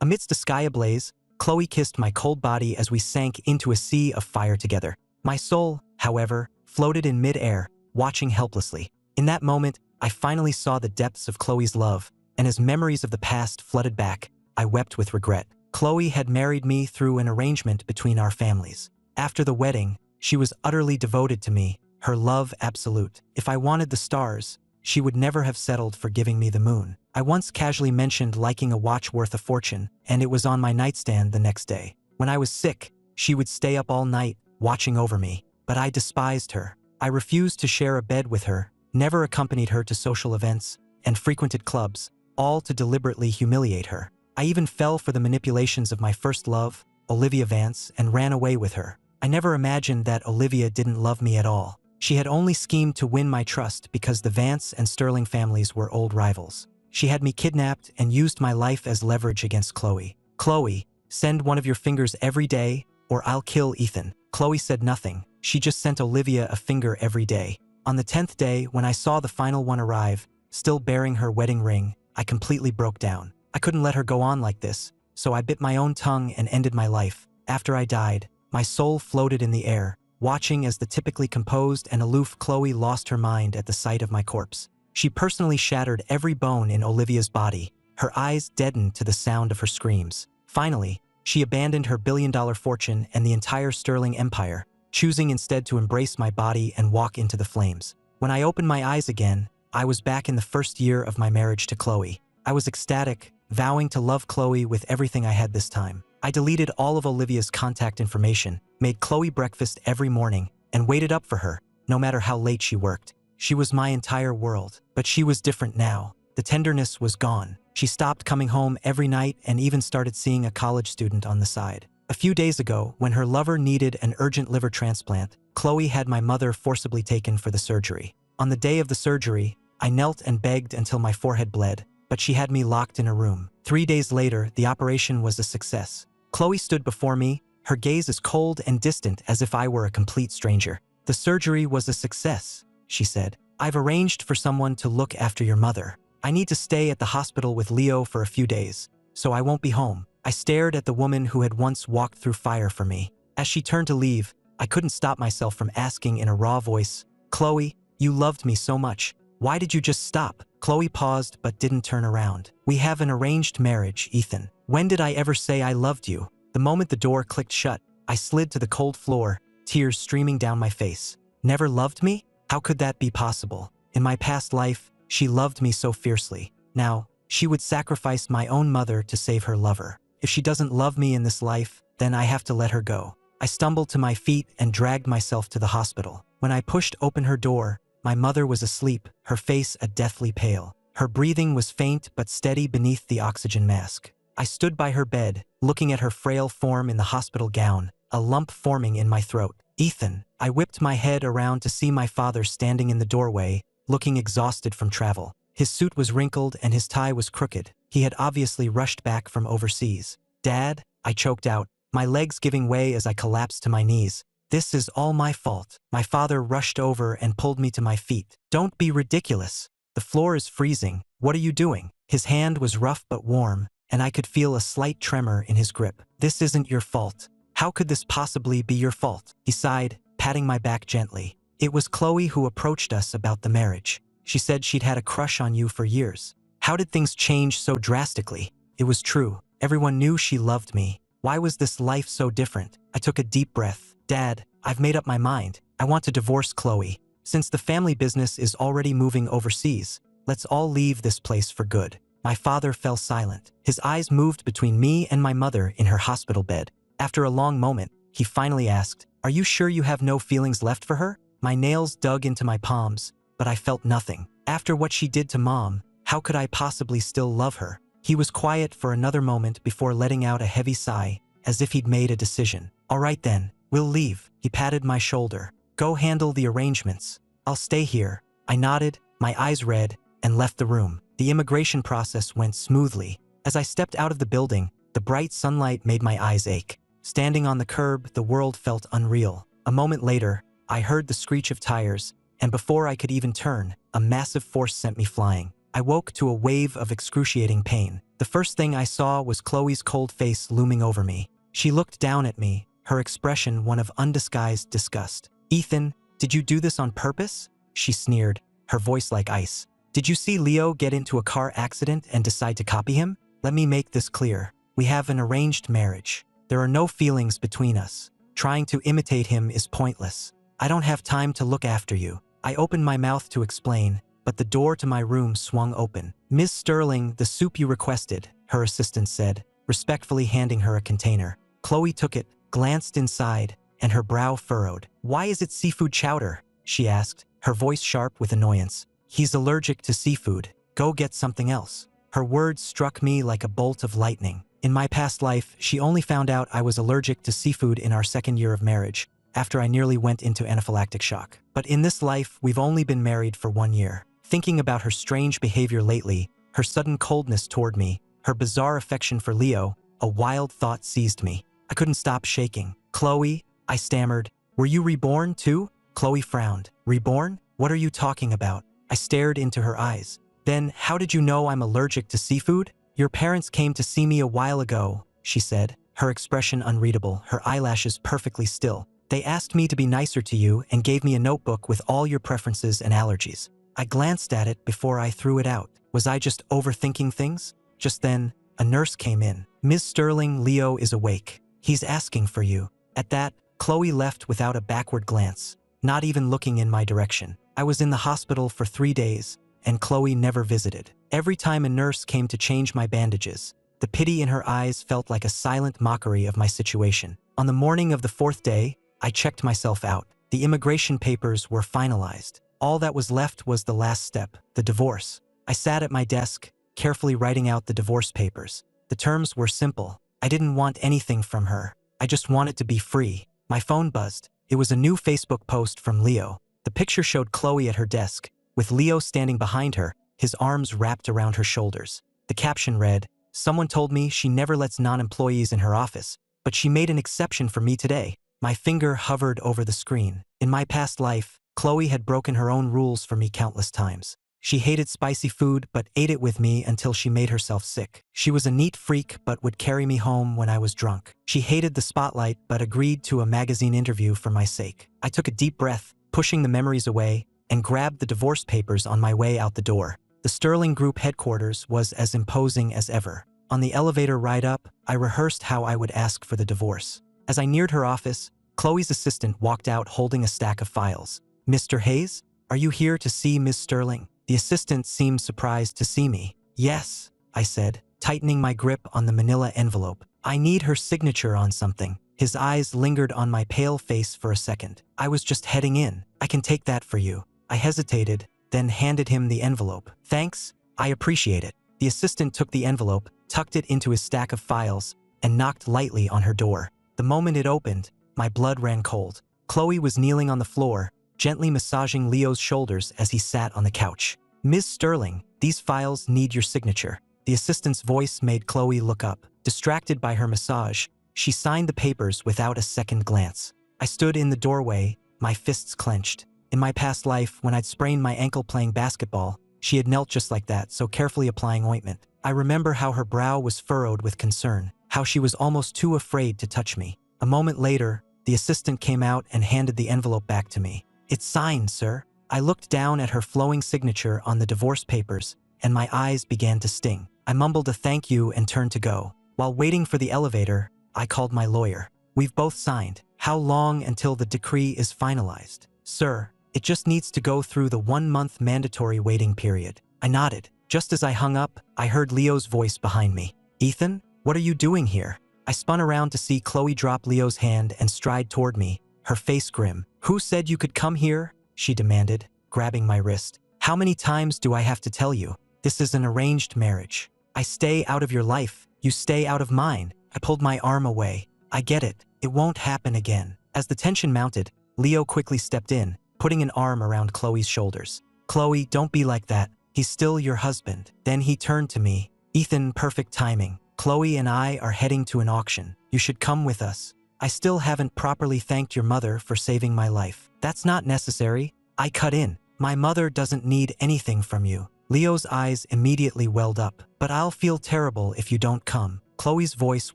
Amidst a sky ablaze, Chloe kissed my cold body as we sank into a sea of fire together. My soul, however, floated in mid-air, watching helplessly. In that moment, I finally saw the depths of Chloe's love, and as memories of the past flooded back, I wept with regret. Chloe had married me through an arrangement between our families. After the wedding, she was utterly devoted to me, her love absolute. If I wanted the stars, she would never have settled for giving me the moon. I once casually mentioned liking a watch worth a fortune, and it was on my nightstand the next day. When I was sick, she would stay up all night, watching over me. But I despised her. I refused to share a bed with her, never accompanied her to social events, and frequented clubs, all to deliberately humiliate her. I even fell for the manipulations of my first love, Olivia Vance, and ran away with her. I never imagined that Olivia didn't love me at all. She had only schemed to win my trust because the Vance and Sterling families were old rivals. She had me kidnapped and used my life as leverage against Chloe. Chloe, send one of your fingers every day, or I'll kill Ethan. Chloe said nothing. She just sent Olivia a finger every day. On the 10th day, when I saw the final one arrive, still bearing her wedding ring, I completely broke down. I couldn't let her go on like this, so I bit my own tongue and ended my life. After I died, my soul floated in the air, watching as the typically composed and aloof Chloe lost her mind at the sight of my corpse. She personally shattered every bone in Olivia's body, her eyes deadened to the sound of her screams. Finally, she abandoned her billion-dollar fortune and the entire Sterling Empire, choosing instead to embrace my body and walk into the flames. When I opened my eyes again, I was back in the first year of my marriage to Chloe. I was ecstatic, vowing to love Chloe with everything I had this time. I deleted all of Olivia's contact information, made Chloe breakfast every morning, and waited up for her, no matter how late she worked. She was my entire world, but she was different now. The tenderness was gone. She stopped coming home every night and even started seeing a college student on the side. A few days ago, when her lover needed an urgent liver transplant, Chloe had my mother forcibly taken for the surgery. On the day of the surgery, I knelt and begged until my forehead bled, but she had me locked in a room. 3 days later, the operation was a success. Chloe stood before me, her gaze as cold and distant as if I were a complete stranger. "The surgery was a success," she said. "I've arranged for someone to look after your mother. I need to stay at the hospital with Leo for a few days, so I won't be home." I stared at the woman who had once walked through fire for me. As she turned to leave, I couldn't stop myself from asking in a raw voice, "Chloe, you loved me so much. Why did you just stop?" Chloe paused but didn't turn around. "We have an arranged marriage, Ethan. When did I ever say I loved you?" The moment the door clicked shut, I slid to the cold floor, tears streaming down my face. Never loved me? How could that be possible? In my past life, she loved me so fiercely. Now, she would sacrifice my own mother to save her lover. If she doesn't love me in this life, then I have to let her go. I stumbled to my feet and dragged myself to the hospital. When I pushed open her door, my mother was asleep, her face a deathly pale. Her breathing was faint but steady beneath the oxygen mask. I stood by her bed, looking at her frail form in the hospital gown, a lump forming in my throat. "Ethan." I whipped my head around to see my father standing in the doorway, looking exhausted from travel. His suit was wrinkled and his tie was crooked. He had obviously rushed back from overseas. "Dad," I choked out, my legs giving way as I collapsed to my knees. "This is all my fault." My father rushed over and pulled me to my feet. "Don't be ridiculous. The floor is freezing. What are you doing?" His hand was rough but warm, and I could feel a slight tremor in his grip. "This isn't your fault. How could this possibly be your fault?" He sighed, patting my back gently. "It was Chloe who approached us about the marriage. She said she'd had a crush on you for years. How did things change so drastically?" It was true. Everyone knew she loved me. Why was this life so different? I took a deep breath. "Dad, I've made up my mind. I want to divorce Chloe. Since the family business is already moving overseas, let's all leave this place for good." My father fell silent. His eyes moved between me and my mother in her hospital bed. After a long moment, he finally asked, "Are you sure you have no feelings left for her?" My nails dug into my palms, but I felt nothing. After what she did to Mom, how could I possibly still love her? He was quiet for another moment before letting out a heavy sigh, as if he'd made a decision. "All right then, we'll leave." He patted my shoulder. "Go handle the arrangements. I'll stay here." I nodded, my eyes red, and left the room. The immigration process went smoothly. As I stepped out of the building, the bright sunlight made my eyes ache. Standing on the curb, the world felt unreal. A moment later, I heard the screech of tires, and before I could even turn, a massive force sent me flying. I woke to a wave of excruciating pain. The first thing I saw was Chloe's cold face looming over me. She looked down at me, her expression one of undisguised disgust. "Ethan, did you do this on purpose?" she sneered, her voice like ice. "Did you see Leo get into a car accident and decide to copy him? Let me make this clear. We have an arranged marriage. There are no feelings between us. Trying to imitate him is pointless. I don't have time to look after you." I opened my mouth to explain, but the door to my room swung open. "Miss Sterling, the soup you requested," her assistant said, respectfully handing her a container. Chloe took it, glanced inside, and her brow furrowed. "Why is it seafood chowder?" she asked, her voice sharp with annoyance. "He's allergic to seafood. Go get something else." Her words struck me like a bolt of lightning. In my past life, she only found out I was allergic to seafood in our second year of marriage, after I nearly went into anaphylactic shock. But in this life, we've only been married for 1 year. Thinking about her strange behavior lately, her sudden coldness toward me, her bizarre affection for Leo, a wild thought seized me. I couldn't stop shaking. "Chloe," I stammered, "were you reborn too?" Chloe frowned. "Reborn? What are you talking about?" I stared into her eyes. "Then, how did you know I'm allergic to seafood?" "Your parents came to see me a while ago," she said, her expression unreadable, her eyelashes perfectly still. "They asked me to be nicer to you and gave me a notebook with all your preferences and allergies." I glanced at it before I threw it out. Was I just overthinking things? Just then, a nurse came in. "Ms. Sterling, Leo is awake. He's asking for you." At that, Chloe left without a backward glance, not even looking in my direction. I was in the hospital for 3 days, and Chloe never visited. Every time a nurse came to change my bandages, the pity in her eyes felt like a silent mockery of my situation. On the morning of the 4th day, I checked myself out. The immigration papers were finalized. All that was left was the last step, the divorce. I sat at my desk, carefully writing out the divorce papers. The terms were simple. I didn't want anything from her. I just wanted to be free. My phone buzzed. It was a new Facebook post from Leo. The picture showed Chloe at her desk, with Leo standing behind her, his arms wrapped around her shoulders. The caption read, "Someone told me she never lets non-employees in her office, but she made an exception for me today." My finger hovered over the screen. In my past life, Chloe had broken her own rules for me countless times. She hated spicy food but ate it with me until she made herself sick. She was a neat freak but would carry me home when I was drunk. She hated the spotlight but agreed to a magazine interview for my sake. I took a deep breath, pushing the memories away, and grabbed the divorce papers on my way out the door. The Sterling Group headquarters was as imposing as ever. On the elevator ride up, I rehearsed how I would ask for the divorce. As I neared her office, Chloe's assistant walked out holding a stack of files. "Mr. Hayes, are you here to see Ms. Sterling?" The assistant seemed surprised to see me. "Yes," I said, tightening my grip on the manila envelope. "I need her signature on something." His eyes lingered on my pale face for a second. "I was just heading in. I can take that for you." I hesitated, then handed him the envelope. "Thanks, I appreciate it." The assistant took the envelope, tucked it into his stack of files, and knocked lightly on her door. The moment it opened, my blood ran cold. Chloe was kneeling on the floor, gently massaging Leo's shoulders as he sat on the couch. "Ms. Sterling, these files need your signature." The assistant's voice made Chloe look up. Distracted by her massage, she signed the papers without a second glance. I stood in the doorway, my fists clenched. In my past life, when I'd sprained my ankle playing basketball, she had knelt just like that, so carefully applying ointment. I remember how her brow was furrowed with concern, how she was almost too afraid to touch me. A moment later, the assistant came out and handed the envelope back to me. "It's signed, sir." I looked down at her flowing signature on the divorce papers, and my eyes began to sting. I mumbled a thank you and turned to go. While waiting for the elevator, I called my lawyer. "We've both signed. How long until the decree is finalized?" "Sir, it just needs to go through the 1-month mandatory waiting period." I nodded. Just as I hung up, I heard Leo's voice behind me. "Ethan, what are you doing here?" I spun around to see Chloe drop Leo's hand and stride toward me, her face grim. "Who said you could come here?" she demanded, grabbing my wrist. "How many times do I have to tell you? This is an arranged marriage. I stay out of your life, you stay out of mine." I pulled my arm away. "I get it. It won't happen again." As the tension mounted, Leo quickly stepped in, putting an arm around Chloe's shoulders. "Chloe, don't be like that. He's still your husband." Then he turned to me. "Ethan, perfect timing. Chloe and I are heading to an auction. You should come with us." "I still haven't properly thanked your mother for saving my life." "That's not necessary." I cut in. "My mother doesn't need anything from you. Leo's eyes immediately welled up. But I'll feel terrible if you don't come. Chloe's voice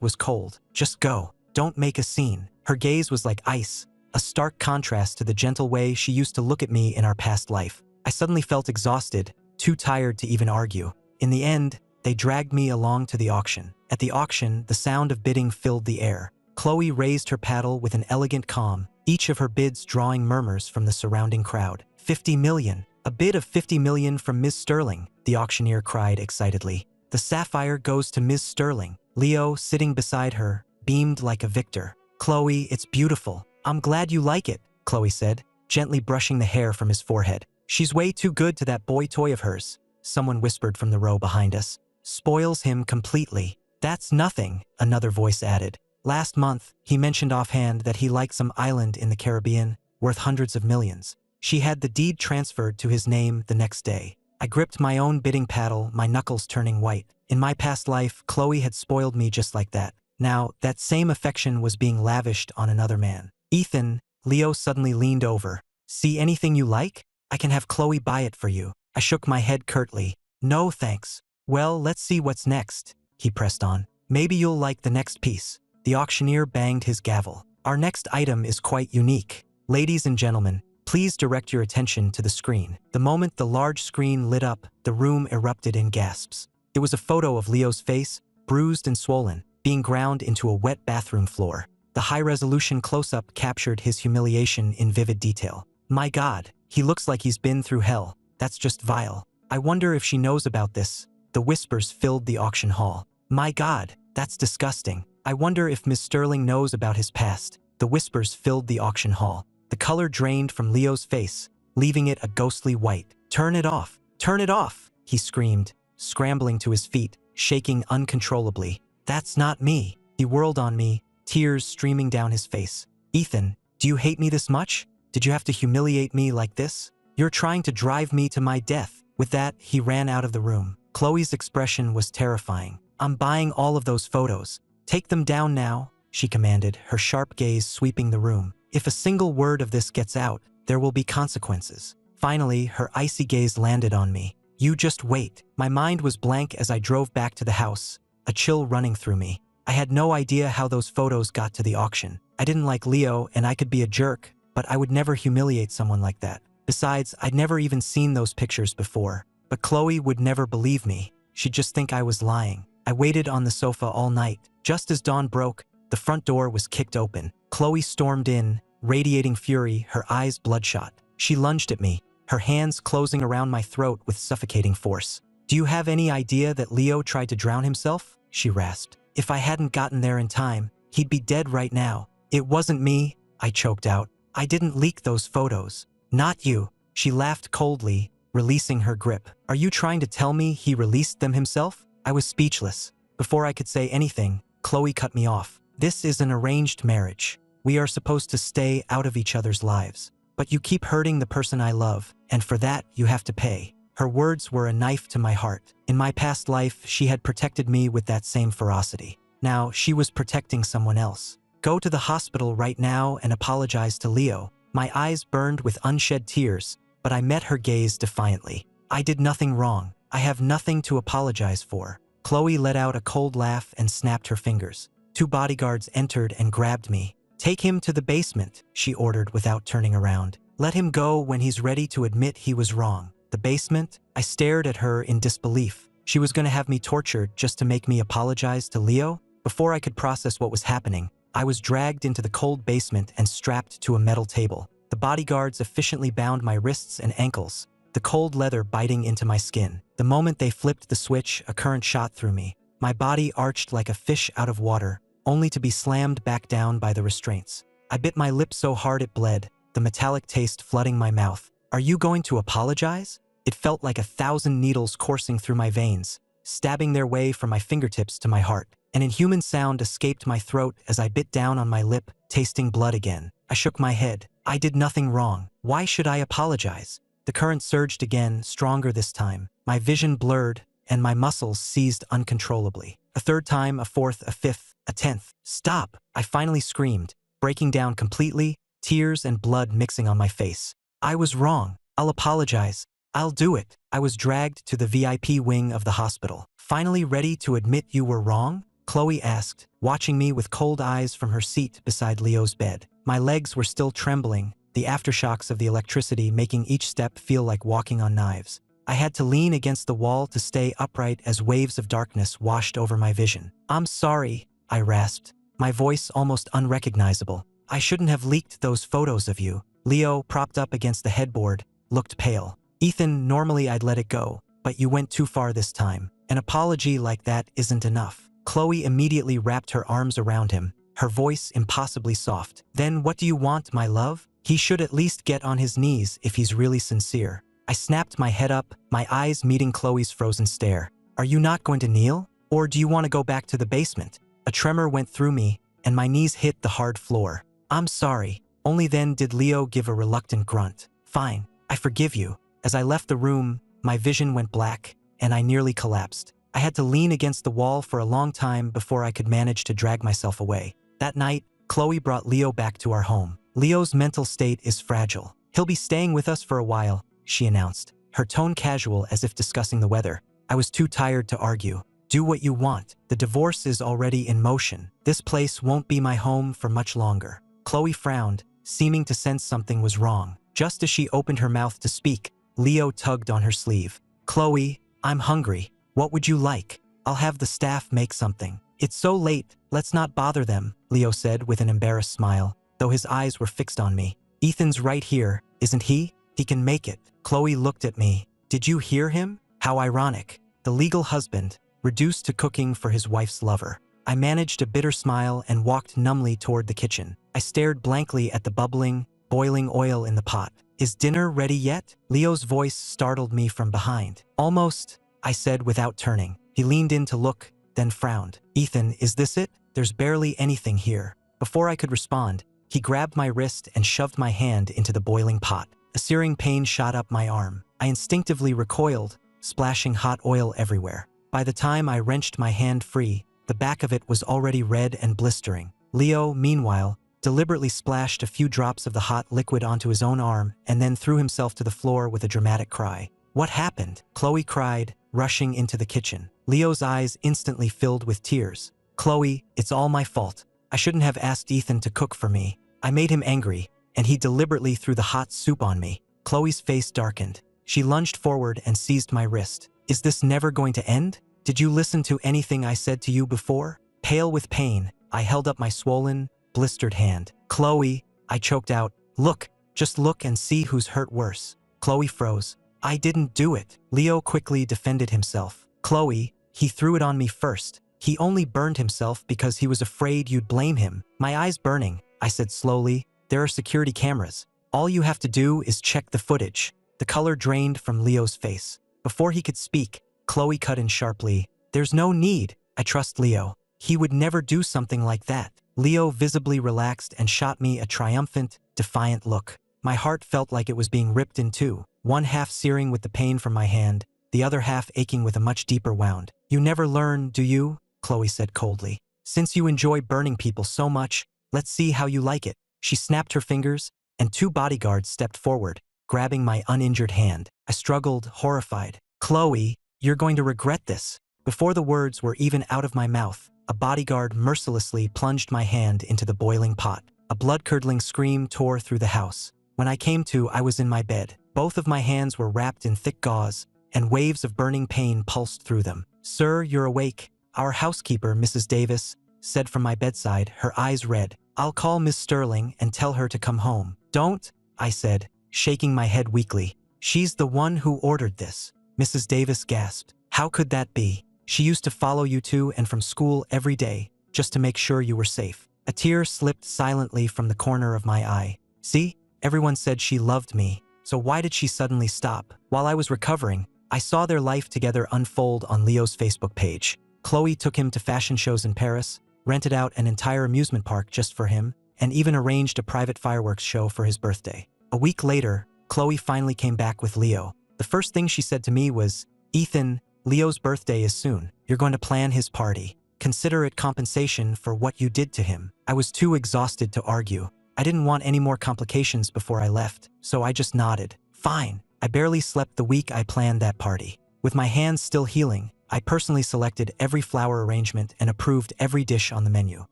was cold. Just go. Don't make a scene. Her gaze was like ice, a stark contrast to the gentle way she used to look at me in our past life. I suddenly felt exhausted, too tired to even argue. In the end, they dragged me along to the auction. At the auction, the sound of bidding filled the air. Chloe raised her paddle with an elegant calm, each of her bids drawing murmurs from the surrounding crowd. 50 million. A bid of 50 million from Ms. Sterling, the auctioneer cried excitedly. The sapphire goes to Ms. Sterling. Leo, sitting beside her, beamed like a victor. Chloe, it's beautiful. I'm glad you like it, Chloe said, gently brushing the hair from his forehead. She's way too good to that boy toy of hers, someone whispered from the row behind us. Spoils him completely. That's nothing, another voice added. Last month, he mentioned offhand that he liked some island in the Caribbean, worth hundreds of millions. She had the deed transferred to his name the next day. I gripped my own bidding paddle, my knuckles turning white. In my past life, Chloe had spoiled me just like that. Now, that same affection was being lavished on another man. Ethan, Leo suddenly leaned over. See anything you like? I can have Chloe buy it for you. I shook my head curtly. No thanks. Well, let's see what's next, he pressed on. Maybe you'll like the next piece. The auctioneer banged his gavel. Our next item is quite unique. Ladies and gentlemen, please direct your attention to the screen. The moment the large screen lit up, the room erupted in gasps. It was a photo of Leo's face, bruised and swollen, being ground into a wet bathroom floor. The high-resolution close-up captured his humiliation in vivid detail. My God, he looks like he's been through hell. That's just vile. I wonder if she knows about this. The whispers filled the auction hall. My God, that's disgusting. I wonder if Miss Sterling knows about his past. The whispers filled the auction hall. The color drained from Leo's face, leaving it a ghostly white. Turn it off! Turn it off! He screamed, scrambling to his feet, shaking uncontrollably. That's not me. He whirled on me, tears streaming down his face. Ethan, do you hate me this much? Did you have to humiliate me like this? You're trying to drive me to my death. With that, he ran out of the room. Chloe's expression was terrifying. I'm buying all of those photos. Take them down now, she commanded, her sharp gaze sweeping the room. If a single word of this gets out, there will be consequences. Finally, her icy gaze landed on me. You just wait. My mind was blank as I drove back to the house, a chill running through me. I had no idea how those photos got to the auction. I didn't like Leo and I could be a jerk, but I would never humiliate someone like that. Besides, I'd never even seen those pictures before. But Chloe would never believe me. She'd just think I was lying. I waited on the sofa all night. Just as dawn broke, the front door was kicked open. Chloe stormed in, radiating fury, her eyes bloodshot. She lunged at me, her hands closing around my throat with suffocating force. Do you have any idea that Leo tried to drown himself? She rasped. If I hadn't gotten there in time, he'd be dead right now. It wasn't me, I choked out. I didn't leak those photos. Not you. She laughed coldly, releasing her grip. Are you trying to tell me he released them himself? I was speechless. Before I could say anything, Chloe cut me off. This is an arranged marriage. We are supposed to stay out of each other's lives. But you keep hurting the person I love, and for that, you have to pay. Her words were a knife to my heart. In my past life, she had protected me with that same ferocity. Now, she was protecting someone else. Go to the hospital right now and apologize to Leo. My eyes burned with unshed tears, but I met her gaze defiantly. I did nothing wrong. I have nothing to apologize for. Chloe let out a cold laugh and snapped her fingers. 2 bodyguards entered and grabbed me. Take him to the basement, she ordered without turning around. Let him go when he's ready to admit he was wrong. The basement? I stared at her in disbelief. She was going to have me tortured just to make me apologize to Leo? Before I could process what was happening, I was dragged into the cold basement and strapped to a metal table. The bodyguards efficiently bound my wrists and ankles, the cold leather biting into my skin. The moment they flipped the switch, a current shot through me. My body arched like a fish out of water, only to be slammed back down by the restraints. I bit my lip so hard it bled, the metallic taste flooding my mouth. Are you going to apologize? It felt like 1,000 needles coursing through my veins, stabbing their way from my fingertips to my heart. An inhuman sound escaped my throat as I bit down on my lip, tasting blood again. I shook my head. I did nothing wrong. Why should I apologize? The current surged again, stronger this time. My vision blurred, and my muscles seized uncontrollably. A third time, a fourth, a fifth, a 10th. Stop! I finally screamed, breaking down completely, tears and blood mixing on my face. I was wrong. I'll apologize. I'll do it. I was dragged to the VIP wing of the hospital. Finally ready to admit you were wrong? Chloe asked, watching me with cold eyes from her seat beside Leo's bed. My legs were still trembling, the aftershocks of the electricity making each step feel like walking on knives. I had to lean against the wall to stay upright as waves of darkness washed over my vision. I'm sorry, I rasped, my voice almost unrecognizable. I shouldn't have leaked those photos of you. Leo, propped up against the headboard, looked pale. Ethan, normally I'd let it go, but you went too far this time. An apology like that isn't enough. Chloe immediately wrapped her arms around him, her voice impossibly soft. Then what do you want, my love? He should at least get on his knees if he's really sincere. I snapped my head up, my eyes meeting Chloe's frozen stare. Are you not going to kneel? Or do you want to go back to the basement? A tremor went through me, and my knees hit the hard floor. I'm sorry. Only then did Leo give a reluctant grunt. Fine, I forgive you. As I left the room, my vision went black, and I nearly collapsed. I had to lean against the wall for a long time before I could manage to drag myself away. That night, Chloe brought Leo back to our home. Leo's mental state is fragile. He'll be staying with us for a while, she announced, her tone casual as if discussing the weather. I was too tired to argue. Do what you want. The divorce is already in motion. This place won't be my home for much longer. Chloe frowned, seeming to sense something was wrong. Just as she opened her mouth to speak, Leo tugged on her sleeve. Chloe, I'm hungry. What would you like? I'll have the staff make something. It's so late, let's not bother them, Leo said with an embarrassed smile, though his eyes were fixed on me. Ethan's right here, isn't he? He can make it. Chloe looked at me. Did you hear him? How ironic. The legal husband, reduced to cooking for his wife's lover. I managed a bitter smile and walked numbly toward the kitchen. I stared blankly at the bubbling, boiling oil in the pot. Is dinner ready yet? Leo's voice startled me from behind. Almost, I said without turning. He leaned in to look, then frowned. Ethan, is this it? There's barely anything here. Before I could respond, he grabbed my wrist and shoved my hand into the boiling pot. A searing pain shot up my arm. I instinctively recoiled, splashing hot oil everywhere. By the time I wrenched my hand free, the back of it was already red and blistering. Leo, meanwhile, deliberately splashed a few drops of the hot liquid onto his own arm and then threw himself to the floor with a dramatic cry. What happened? Chloe cried, rushing into the kitchen. Leo's eyes instantly filled with tears. Chloe, it's all my fault. I shouldn't have asked Ethan to cook for me. I made him angry, and he deliberately threw the hot soup on me. Chloe's face darkened. She lunged forward and seized my wrist. Is this never going to end? Did you listen to anything I said to you before? Pale with pain, I held up my swollen, blistered hand. Chloe, I choked out. Look, just look and see who's hurt worse. Chloe froze. I didn't do it. Leo quickly defended himself. Chloe, he threw it on me first. He only burned himself because he was afraid you'd blame him. My eyes burning, I said slowly. There are security cameras. All you have to do is check the footage. The color drained from Leo's face. Before he could speak, Chloe cut in sharply. There's no need. I trust Leo. He would never do something like that. Leo visibly relaxed and shot me a triumphant, defiant look. My heart felt like it was being ripped in two, one half searing with the pain from my hand, the other half aching with a much deeper wound. You never learn, do you? Chloe said coldly. Since you enjoy burning people so much, let's see how you like it. She snapped her fingers, and two bodyguards stepped forward, grabbing my uninjured hand. I struggled, horrified. Chloe, you're going to regret this. Before the words were even out of my mouth, a bodyguard mercilessly plunged my hand into the boiling pot. A blood-curdling scream tore through the house. When I came to, I was in my bed. Both of my hands were wrapped in thick gauze, and waves of burning pain pulsed through them. Sir, you're awake. Our housekeeper, Mrs. Davis, said from my bedside, her eyes red. I'll call Miss Sterling and tell her to come home. Don't, I said, shaking my head weakly. She's the one who ordered this. Mrs. Davis gasped. How could that be? She used to follow you to and from school every day, just to make sure you were safe. A tear slipped silently from the corner of my eye. See? Everyone said she loved me, so why did she suddenly stop? While I was recovering, I saw their life together unfold on Leo's Facebook page. Chloe took him to fashion shows in Paris, rented out an entire amusement park just for him, and even arranged a private fireworks show for his birthday. A week later, Chloe finally came back with Leo. The first thing she said to me was, Ethan, Leo's birthday is soon. You're going to plan his party. Consider it compensation for what you did to him. I was too exhausted to argue. I didn't want any more complications before I left, so I just nodded. Fine. I barely slept the week I planned that party. With my hands still healing, I personally selected every flower arrangement and approved every dish on the menu.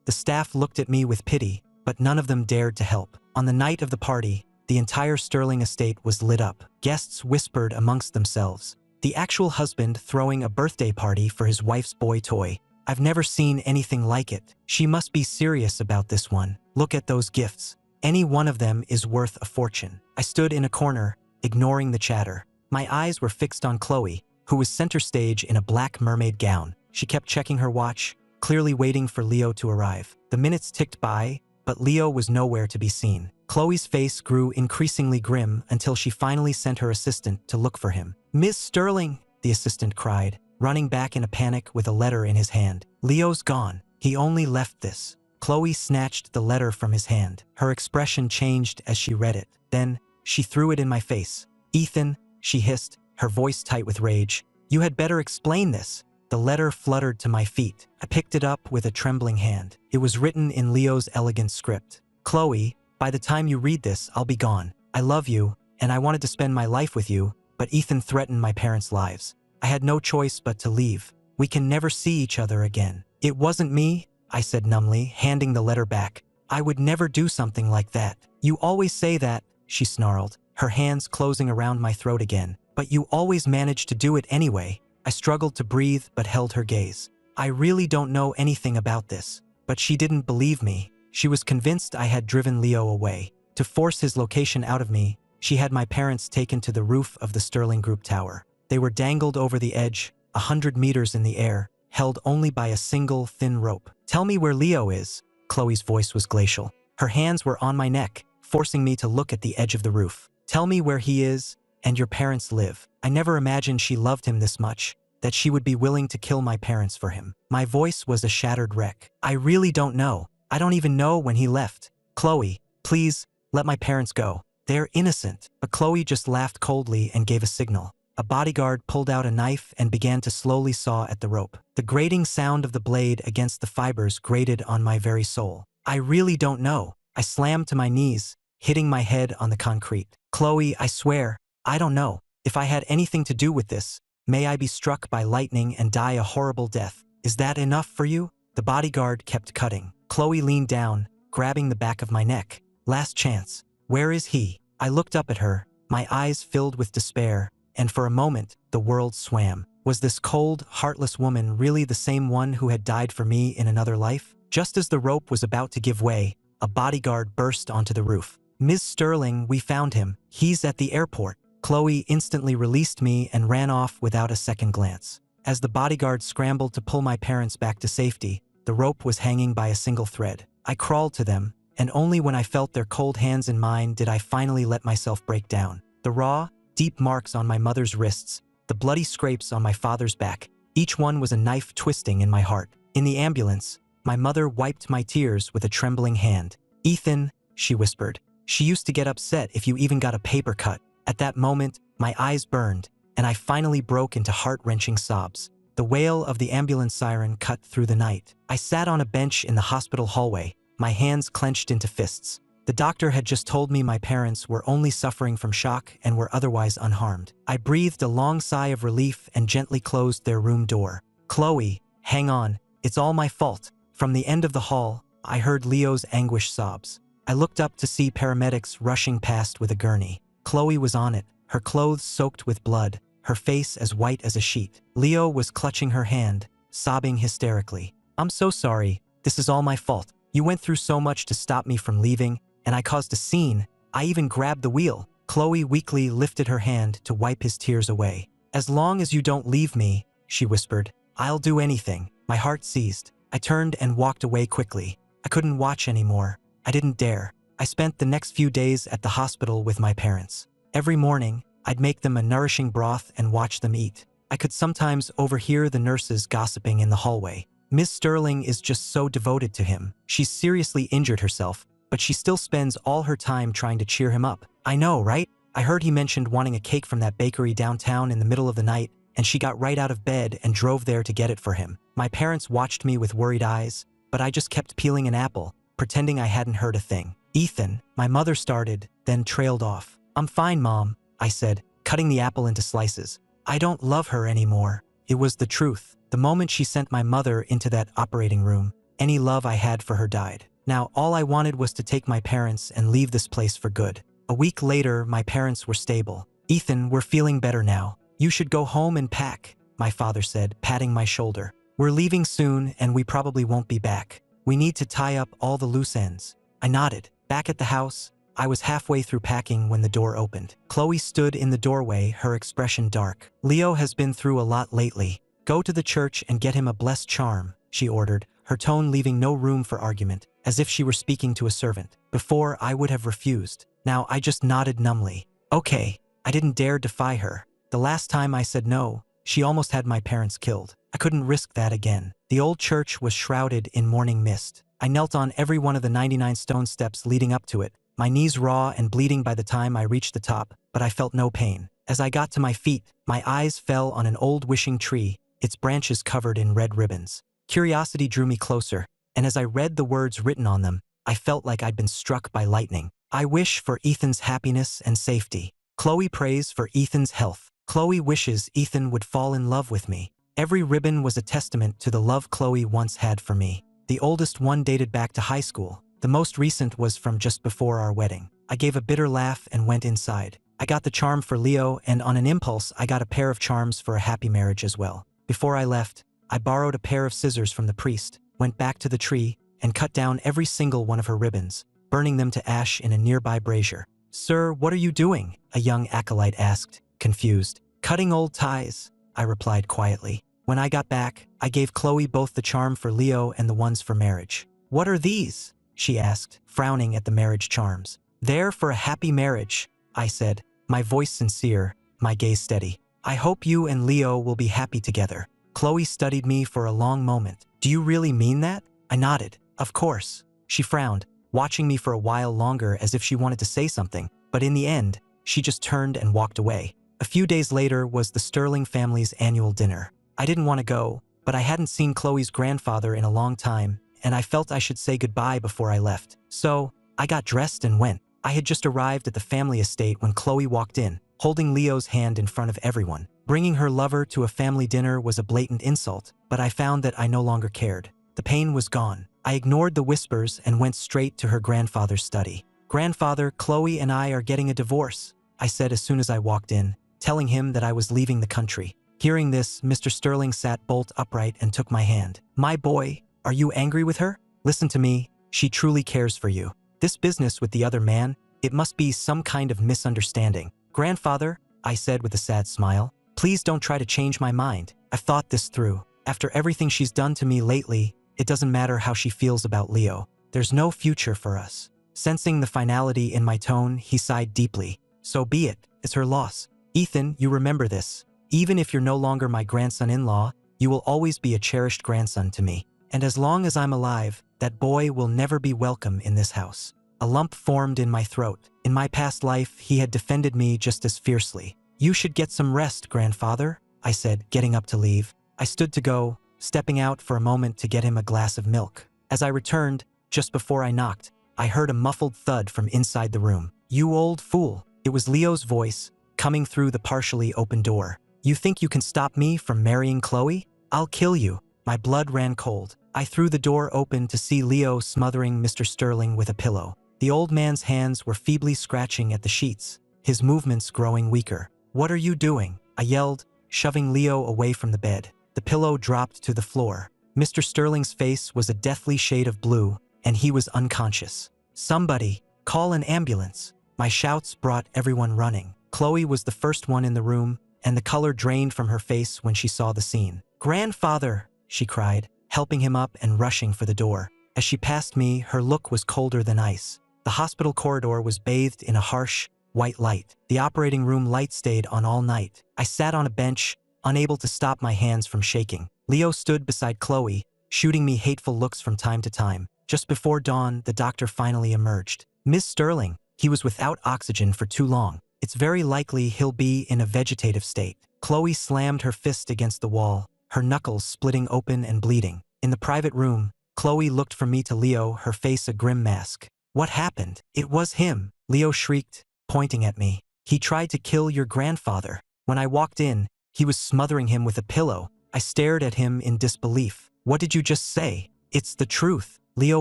The staff looked at me with pity, but none of them dared to help. On the night of the party, the entire Sterling estate was lit up. Guests whispered amongst themselves. The actual husband throwing a birthday party for his wife's boy toy. I've never seen anything like it. She must be serious about this one. Look at those gifts. Any one of them is worth a fortune. I stood in a corner, ignoring the chatter. My eyes were fixed on Chloe, who was center stage in a black mermaid gown. She kept checking her watch, clearly waiting for Leo to arrive. The minutes ticked by, but Leo was nowhere to be seen. Chloe's face grew increasingly grim until she finally sent her assistant to look for him. "Miss Sterling," the assistant cried, running back in a panic with a letter in his hand. "Leo's gone. He only left this." Chloe snatched the letter from his hand. Her expression changed as she read it. Then, she threw it in my face. "Ethan," she hissed, her voice tight with rage, "you had better explain this." The letter fluttered to my feet. I picked it up with a trembling hand. It was written in Leo's elegant script. "Chloe, by the time you read this, I'll be gone. I love you, and I wanted to spend my life with you, but Ethan threatened my parents' lives. I had no choice but to leave. We can never see each other again." "It wasn't me," I said numbly, handing the letter back. "I would never do something like that." "You always say that," she snarled, her hands closing around my throat again. "But you always manage to do it anyway." I struggled to breathe but held her gaze. "I really don't know anything about this." But she didn't believe me. She was convinced I had driven Leo away. To force his location out of me, she had my parents taken to the roof of the Sterling Group Tower. They were dangled over the edge, 100 meters in the air, held only by a single thin rope. "Tell me where Leo is." Chloe's voice was glacial. Her hands were on my neck, forcing me to look at the edge of the roof. "Tell me where he is and your parents live." I never imagined she loved him this much, that she would be willing to kill my parents for him. My voice was a shattered wreck. "I really don't know. I don't even know when he left. Chloe, please, let my parents go. They're innocent." But Chloe just laughed coldly and gave a signal. A bodyguard pulled out a knife and began to slowly saw at the rope. The grating sound of the blade against the fibers grated on my very soul. "I really don't know." I slammed to my knees, hitting my head on the concrete. "Chloe, I swear, I don't know. If I had anything to do with this, may I be struck by lightning and die a horrible death. Is that enough for you?" The bodyguard kept cutting. Chloe leaned down, grabbing the back of my neck. "Last chance. Where is he?" I looked up at her, my eyes filled with despair, and for a moment, the world swam. Was this cold, heartless woman really the same one who had died for me in another life? Just as the rope was about to give way, a bodyguard burst onto the roof. "Ms. Sterling, we found him. He's at the airport." Chloe instantly released me and ran off without a second glance. As the bodyguard scrambled to pull my parents back to safety, the rope was hanging by a single thread. I crawled to them, and only when I felt their cold hands in mine did I finally let myself break down. The raw, deep marks on my mother's wrists, the bloody scrapes on my father's back, each one was a knife twisting in my heart. In the ambulance, my mother wiped my tears with a trembling hand. "Ethan," she whispered. She used to get upset if you even got a paper cut. At that moment, my eyes burned, and I finally broke into heart-wrenching sobs. The wail of the ambulance siren cut through the night. I sat on a bench in the hospital hallway, my hands clenched into fists. The doctor had just told me my parents were only suffering from shock and were otherwise unharmed. I breathed a long sigh of relief and gently closed their room door. "Chloe, hang on, it's all my fault." From the end of the hall, I heard Leo's anguished sobs. I looked up to see paramedics rushing past with a gurney. Chloe was on it, her clothes soaked with blood, her face as white as a sheet. Leo was clutching her hand, sobbing hysterically. "I'm so sorry. This is all my fault. You went through so much to stop me from leaving, and I caused a scene. I even grabbed the wheel." Chloe weakly lifted her hand to wipe his tears away. "As long as you don't leave me," she whispered, "I'll do anything." My heart seized. I turned and walked away quickly. I couldn't watch anymore. I didn't dare. I spent the next few days at the hospital with my parents. Every morning, I'd make them a nourishing broth and watch them eat. I could sometimes overhear the nurses gossiping in the hallway. "Miss Sterling is just so devoted to him. She's seriously injured herself, but she still spends all her time trying to cheer him up." "I know, right? I heard he mentioned wanting a cake from that bakery downtown in the middle of the night, and she got right out of bed and drove there to get it for him." My parents watched me with worried eyes, but I just kept peeling an apple, pretending I hadn't heard a thing. "Ethan," my mother started, then trailed off. "I'm fine, Mom," I said, cutting the apple into slices. I don't love her anymore. It was the truth. The moment she sent my mother into that operating room, any love I had for her died. Now all I wanted was to take my parents and leave this place for good. A week later, my parents were stable. Ethan, we're feeling better now. You should go home and pack, my father said, patting my shoulder. We're leaving soon and we probably won't be back. We need to tie up all the loose ends. I nodded. Back at the house, I was halfway through packing when the door opened. Chloe stood in the doorway, her expression dark. Leo has been through a lot lately. Go to the church and get him a blessed charm, she ordered, her tone leaving no room for argument, as if she were speaking to a servant. Before, I would have refused. Now I just nodded numbly. Okay, I didn't dare defy her. The last time I said no, she almost had my parents killed. I couldn't risk that again. The old church was shrouded in morning mist. I knelt on every one of the 99 stone steps leading up to it, my knees raw and bleeding by the time I reached the top, but I felt no pain. As I got to my feet, my eyes fell on an old wishing tree, its branches covered in red ribbons. Curiosity drew me closer, and as I read the words written on them, I felt like I'd been struck by lightning. I wish for Ethan's happiness and safety. Chloe prays for Ethan's health. Chloe wishes Ethan would fall in love with me. Every ribbon was a testament to the love Chloe once had for me. The oldest one dated back to high school. The most recent was from just before our wedding. I gave a bitter laugh and went inside. I got the charm for Leo, and on an impulse, I got a pair of charms for a happy marriage as well. Before I left, I borrowed a pair of scissors from the priest, went back to the tree, and cut down every single one of her ribbons, burning them to ash in a nearby brazier. Sir, what are you doing? A young acolyte asked, confused. Cutting old ties, I replied quietly. When I got back, I gave Chloe both the charm for Leo and the ones for marriage. What are these? She asked, frowning at the marriage charms. They're for a happy marriage, I said, my voice sincere, my gaze steady. I hope you and Leo will be happy together. Chloe studied me for a long moment. Do you really mean that? I nodded. Of course. She frowned, watching me for a while longer as if she wanted to say something, but in the end, she just turned and walked away. A few days later was the Sterling family's annual dinner. I didn't want to go, but I hadn't seen Chloe's grandfather in a long time, and I felt I should say goodbye before I left. So, I got dressed and went. I had just arrived at the family estate when Chloe walked in, holding Leo's hand in front of everyone. Bringing her lover to a family dinner was a blatant insult, but I found that I no longer cared. The pain was gone. I ignored the whispers and went straight to her grandfather's study. Grandfather, Chloe and I are getting a divorce, I said as soon as I walked in, telling him that I was leaving the country. Hearing this, Mr. Sterling sat bolt upright and took my hand. My boy, are you angry with her? Listen to me, she truly cares for you. This business with the other man, it must be some kind of misunderstanding. Grandfather, I said with a sad smile, please don't try to change my mind. I've thought this through. After everything she's done to me lately, it doesn't matter how she feels about Leo. There's no future for us. Sensing the finality in my tone, he sighed deeply. So be it. It's her loss. Ethan, you remember this. Even if you're no longer my grandson-in-law, you will always be a cherished grandson to me. And as long as I'm alive, that boy will never be welcome in this house. A lump formed in my throat. In my past life, he had defended me just as fiercely. You should get some rest, grandfather, I said, getting up to leave. I stood to go, stepping out for a moment to get him a glass of milk. As I returned, just before I knocked, I heard a muffled thud from inside the room. You old fool. It was Leo's voice, coming through the partially open door. You think you can stop me from marrying Chloe? I'll kill you. My blood ran cold. I threw the door open to see Leo smothering Mr. Sterling with a pillow. The old man's hands were feebly scratching at the sheets, his movements growing weaker. What are you doing? I yelled, shoving Leo away from the bed. The pillow dropped to the floor. Mr. Sterling's face was a deathly shade of blue, and he was unconscious. Somebody, call an ambulance. My shouts brought everyone running. Chloe was the first one in the room, and the color drained from her face when she saw the scene. Grandfather, she cried, helping him up and rushing for the door. As she passed me, her look was colder than ice. The hospital corridor was bathed in a harsh, white light. The operating room light stayed on all night. I sat on a bench, unable to stop my hands from shaking. Leo stood beside Chloe, shooting me hateful looks from time to time. Just before dawn, the doctor finally emerged. Miss Sterling, he was without oxygen for too long. It's very likely he'll be in a vegetative state. Chloe slammed her fist against the wall, her knuckles splitting open and bleeding. In the private room, Chloe looked from me to Leo, her face a grim mask. What happened? It was him, Leo shrieked, pointing at me. He tried to kill your grandfather. When I walked in, he was smothering him with a pillow. I stared at him in disbelief. What did you just say? It's the truth, Leo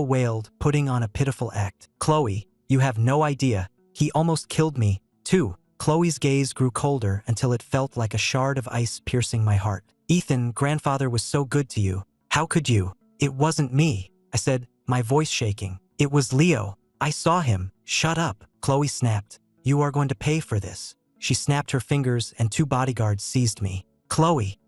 wailed, putting on a pitiful act. Chloe, you have no idea. He almost killed me, too. Chloe's gaze grew colder until it felt like a shard of ice piercing my heart. Ethan, grandfather was so good to you. How could you? It wasn't me, I said, my voice shaking. It was Leo. I saw him. Shut up, Chloe snapped. You are going to pay for this. She snapped her fingers and 2 bodyguards seized me. Chloe,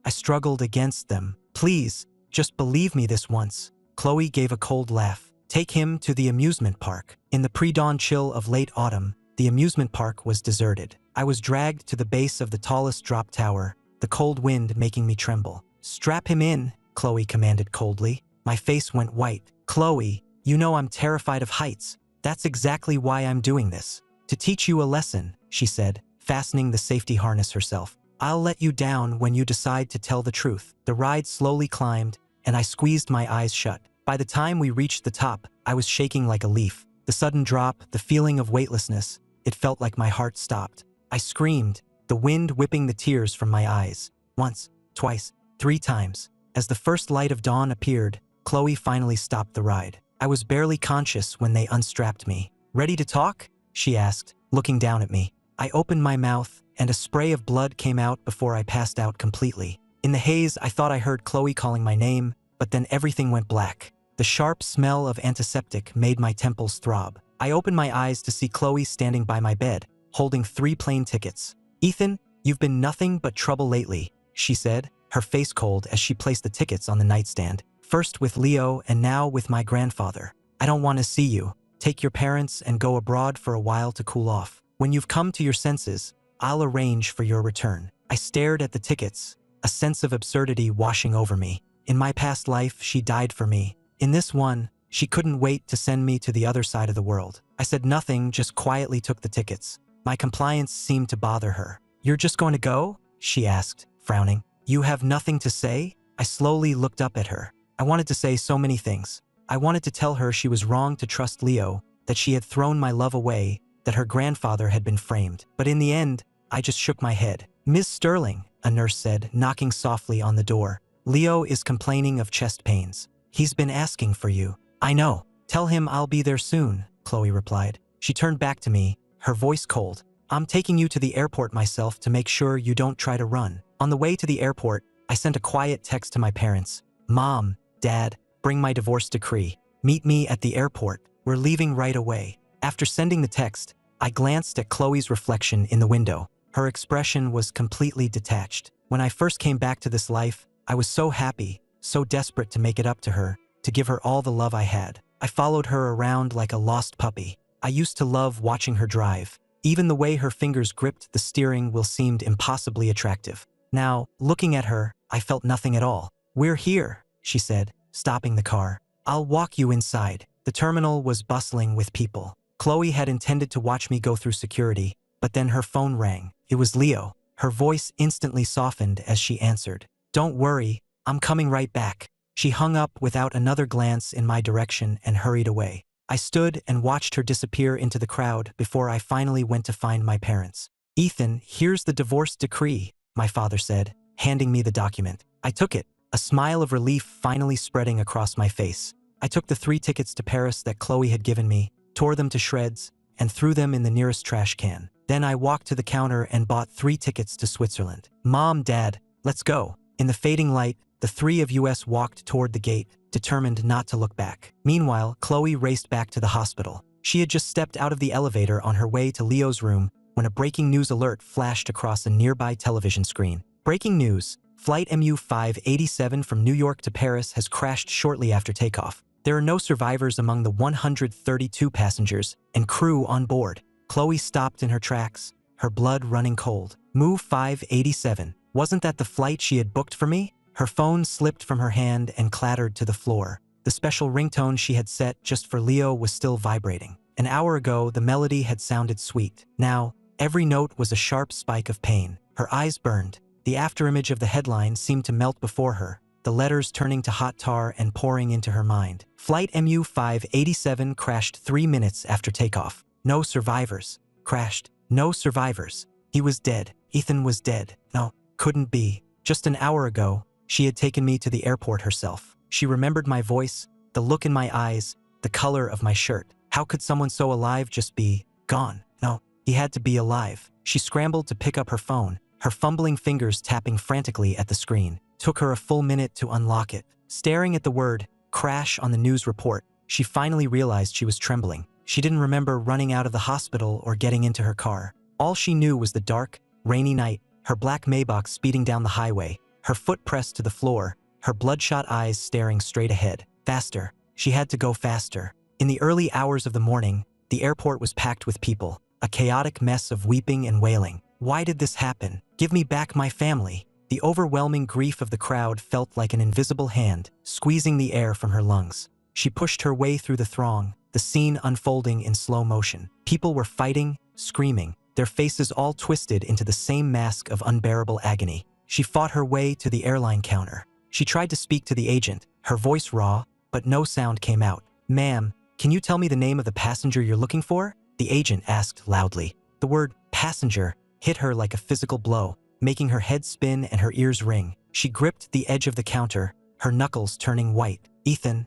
I struggled against them. Please, just believe me this once. Chloe gave a cold laugh. Take him to the amusement park. In the pre-dawn chill of late autumn, the amusement park was deserted. I was dragged to the base of the tallest drop tower, the cold wind making me tremble. Strap him in, Chloe commanded coldly. My face went white. Chloe, you know I'm terrified of heights. That's exactly why I'm doing this. To teach you a lesson, she said, fastening the safety harness herself. I'll let you down when you decide to tell the truth. The ride slowly climbed, and I squeezed my eyes shut. By the time we reached the top, I was shaking like a leaf. The sudden drop, the feeling of weightlessness, it felt like my heart stopped. I screamed, the wind whipping the tears from my eyes. Once, twice, 3 times. As the first light of dawn appeared, Chloe finally stopped the ride. I was barely conscious when they unstrapped me. Ready to talk? She asked, looking down at me. I opened my mouth, and a spray of blood came out before I passed out completely. In the haze, I thought I heard Chloe calling my name, but then everything went black. The sharp smell of antiseptic made my temples throb. I opened my eyes to see Chloe standing by my bed, holding 3 plane tickets. Ethan, you've been nothing but trouble lately, she said, her face cold as she placed the tickets on the nightstand. First with Leo and now with my grandfather. I don't want to see you. Take your parents and go abroad for a while to cool off. When you've come to your senses, I'll arrange for your return. I stared at the tickets, a sense of absurdity washing over me. In my past life, she died for me. In this one, she couldn't wait to send me to the other side of the world. I said nothing, just quietly took the tickets. My compliance seemed to bother her. You're just going to go? She asked, frowning. You have nothing to say? I slowly looked up at her. I wanted to say so many things. I wanted to tell her she was wrong to trust Leo, that she had thrown my love away, that her grandfather had been framed. But in the end, I just shook my head. Miss Sterling, a nurse said, knocking softly on the door. Leo is complaining of chest pains. He's been asking for you. I know. Tell him I'll be there soon, Chloe replied. She turned back to me, her voice cold. I'm taking you to the airport myself to make sure you don't try to run. On the way to the airport, I sent a quiet text to my parents. Mom, Dad, bring my divorce decree. Meet me at the airport. We're leaving right away. After sending the text, I glanced at Chloe's reflection in the window. Her expression was completely detached. When I first came back to this life, I was so happy, so desperate to make it up to her, to give her all the love I had. I followed her around like a lost puppy. I used to love watching her drive. Even the way her fingers gripped the steering wheel seemed impossibly attractive. Now, looking at her, I felt nothing at all. We're here, she said, stopping the car. I'll walk you inside. The terminal was bustling with people. Chloe had intended to watch me go through security, but then her phone rang. It was Leo. Her voice instantly softened as she answered. Don't worry, I'm coming right back. She hung up without another glance in my direction and hurried away. I stood and watched her disappear into the crowd before I finally went to find my parents. Ethan, here's the divorce decree, my father said, handing me the document. I took it, a smile of relief finally spreading across my face. I took the 3 tickets to Paris that Chloe had given me, tore them to shreds, and threw them in the nearest trash can. Then I walked to the counter and bought 3 tickets to Switzerland. Mom, Dad, let's go. In the fading light, the 3 of us walked toward the gate, determined not to look back. Meanwhile, Chloe raced back to the hospital. She had just stepped out of the elevator on her way to Leo's room when a breaking news alert flashed across a nearby television screen. Breaking news: Flight MU-587 from New York to Paris has crashed shortly after takeoff. There are no survivors among the 132 passengers and crew on board. Chloe stopped in her tracks, her blood running cold. MU-587. Wasn't that the flight she had booked for me? Her phone slipped from her hand and clattered to the floor. The special ringtone she had set just for Leo was still vibrating. An hour ago, the melody had sounded sweet. Now, every note was a sharp spike of pain. Her eyes burned. The afterimage of the headline seemed to melt before her, the letters turning to hot tar and pouring into her mind. Flight MU-587 crashed 3 minutes after takeoff. No survivors. Crashed. No survivors. He was dead. Ethan was dead. No, couldn't be. Just an hour ago, she had taken me to the airport herself. She remembered my voice, the look in my eyes, the color of my shirt. How could someone so alive just be gone? No, he had to be alive. She scrambled to pick up her phone, her fumbling fingers tapping frantically at the screen. Took her a full minute to unlock it. Staring at the word crash on the news report, she finally realized she was trembling. She didn't remember running out of the hospital or getting into her car. All she knew was the dark, rainy night, her black Maybach speeding down the highway, her foot pressed to the floor, her bloodshot eyes staring straight ahead. Faster. She had to go faster. In the early hours of the morning, the airport was packed with people, a chaotic mess of weeping and wailing. Why did this happen? Give me back my family. The overwhelming grief of the crowd felt like an invisible hand, squeezing the air from her lungs. She pushed her way through the throng, the scene unfolding in slow motion. People were fighting, screaming, their faces all twisted into the same mask of unbearable agony. She fought her way to the airline counter. She tried to speak to the agent, her voice raw, but no sound came out. "Ma'am, can you tell me the name of the passenger you're looking for?" the agent asked loudly. The word passenger hit her like a physical blow, making her head spin and her ears ring. She gripped the edge of the counter, her knuckles turning white. Ethan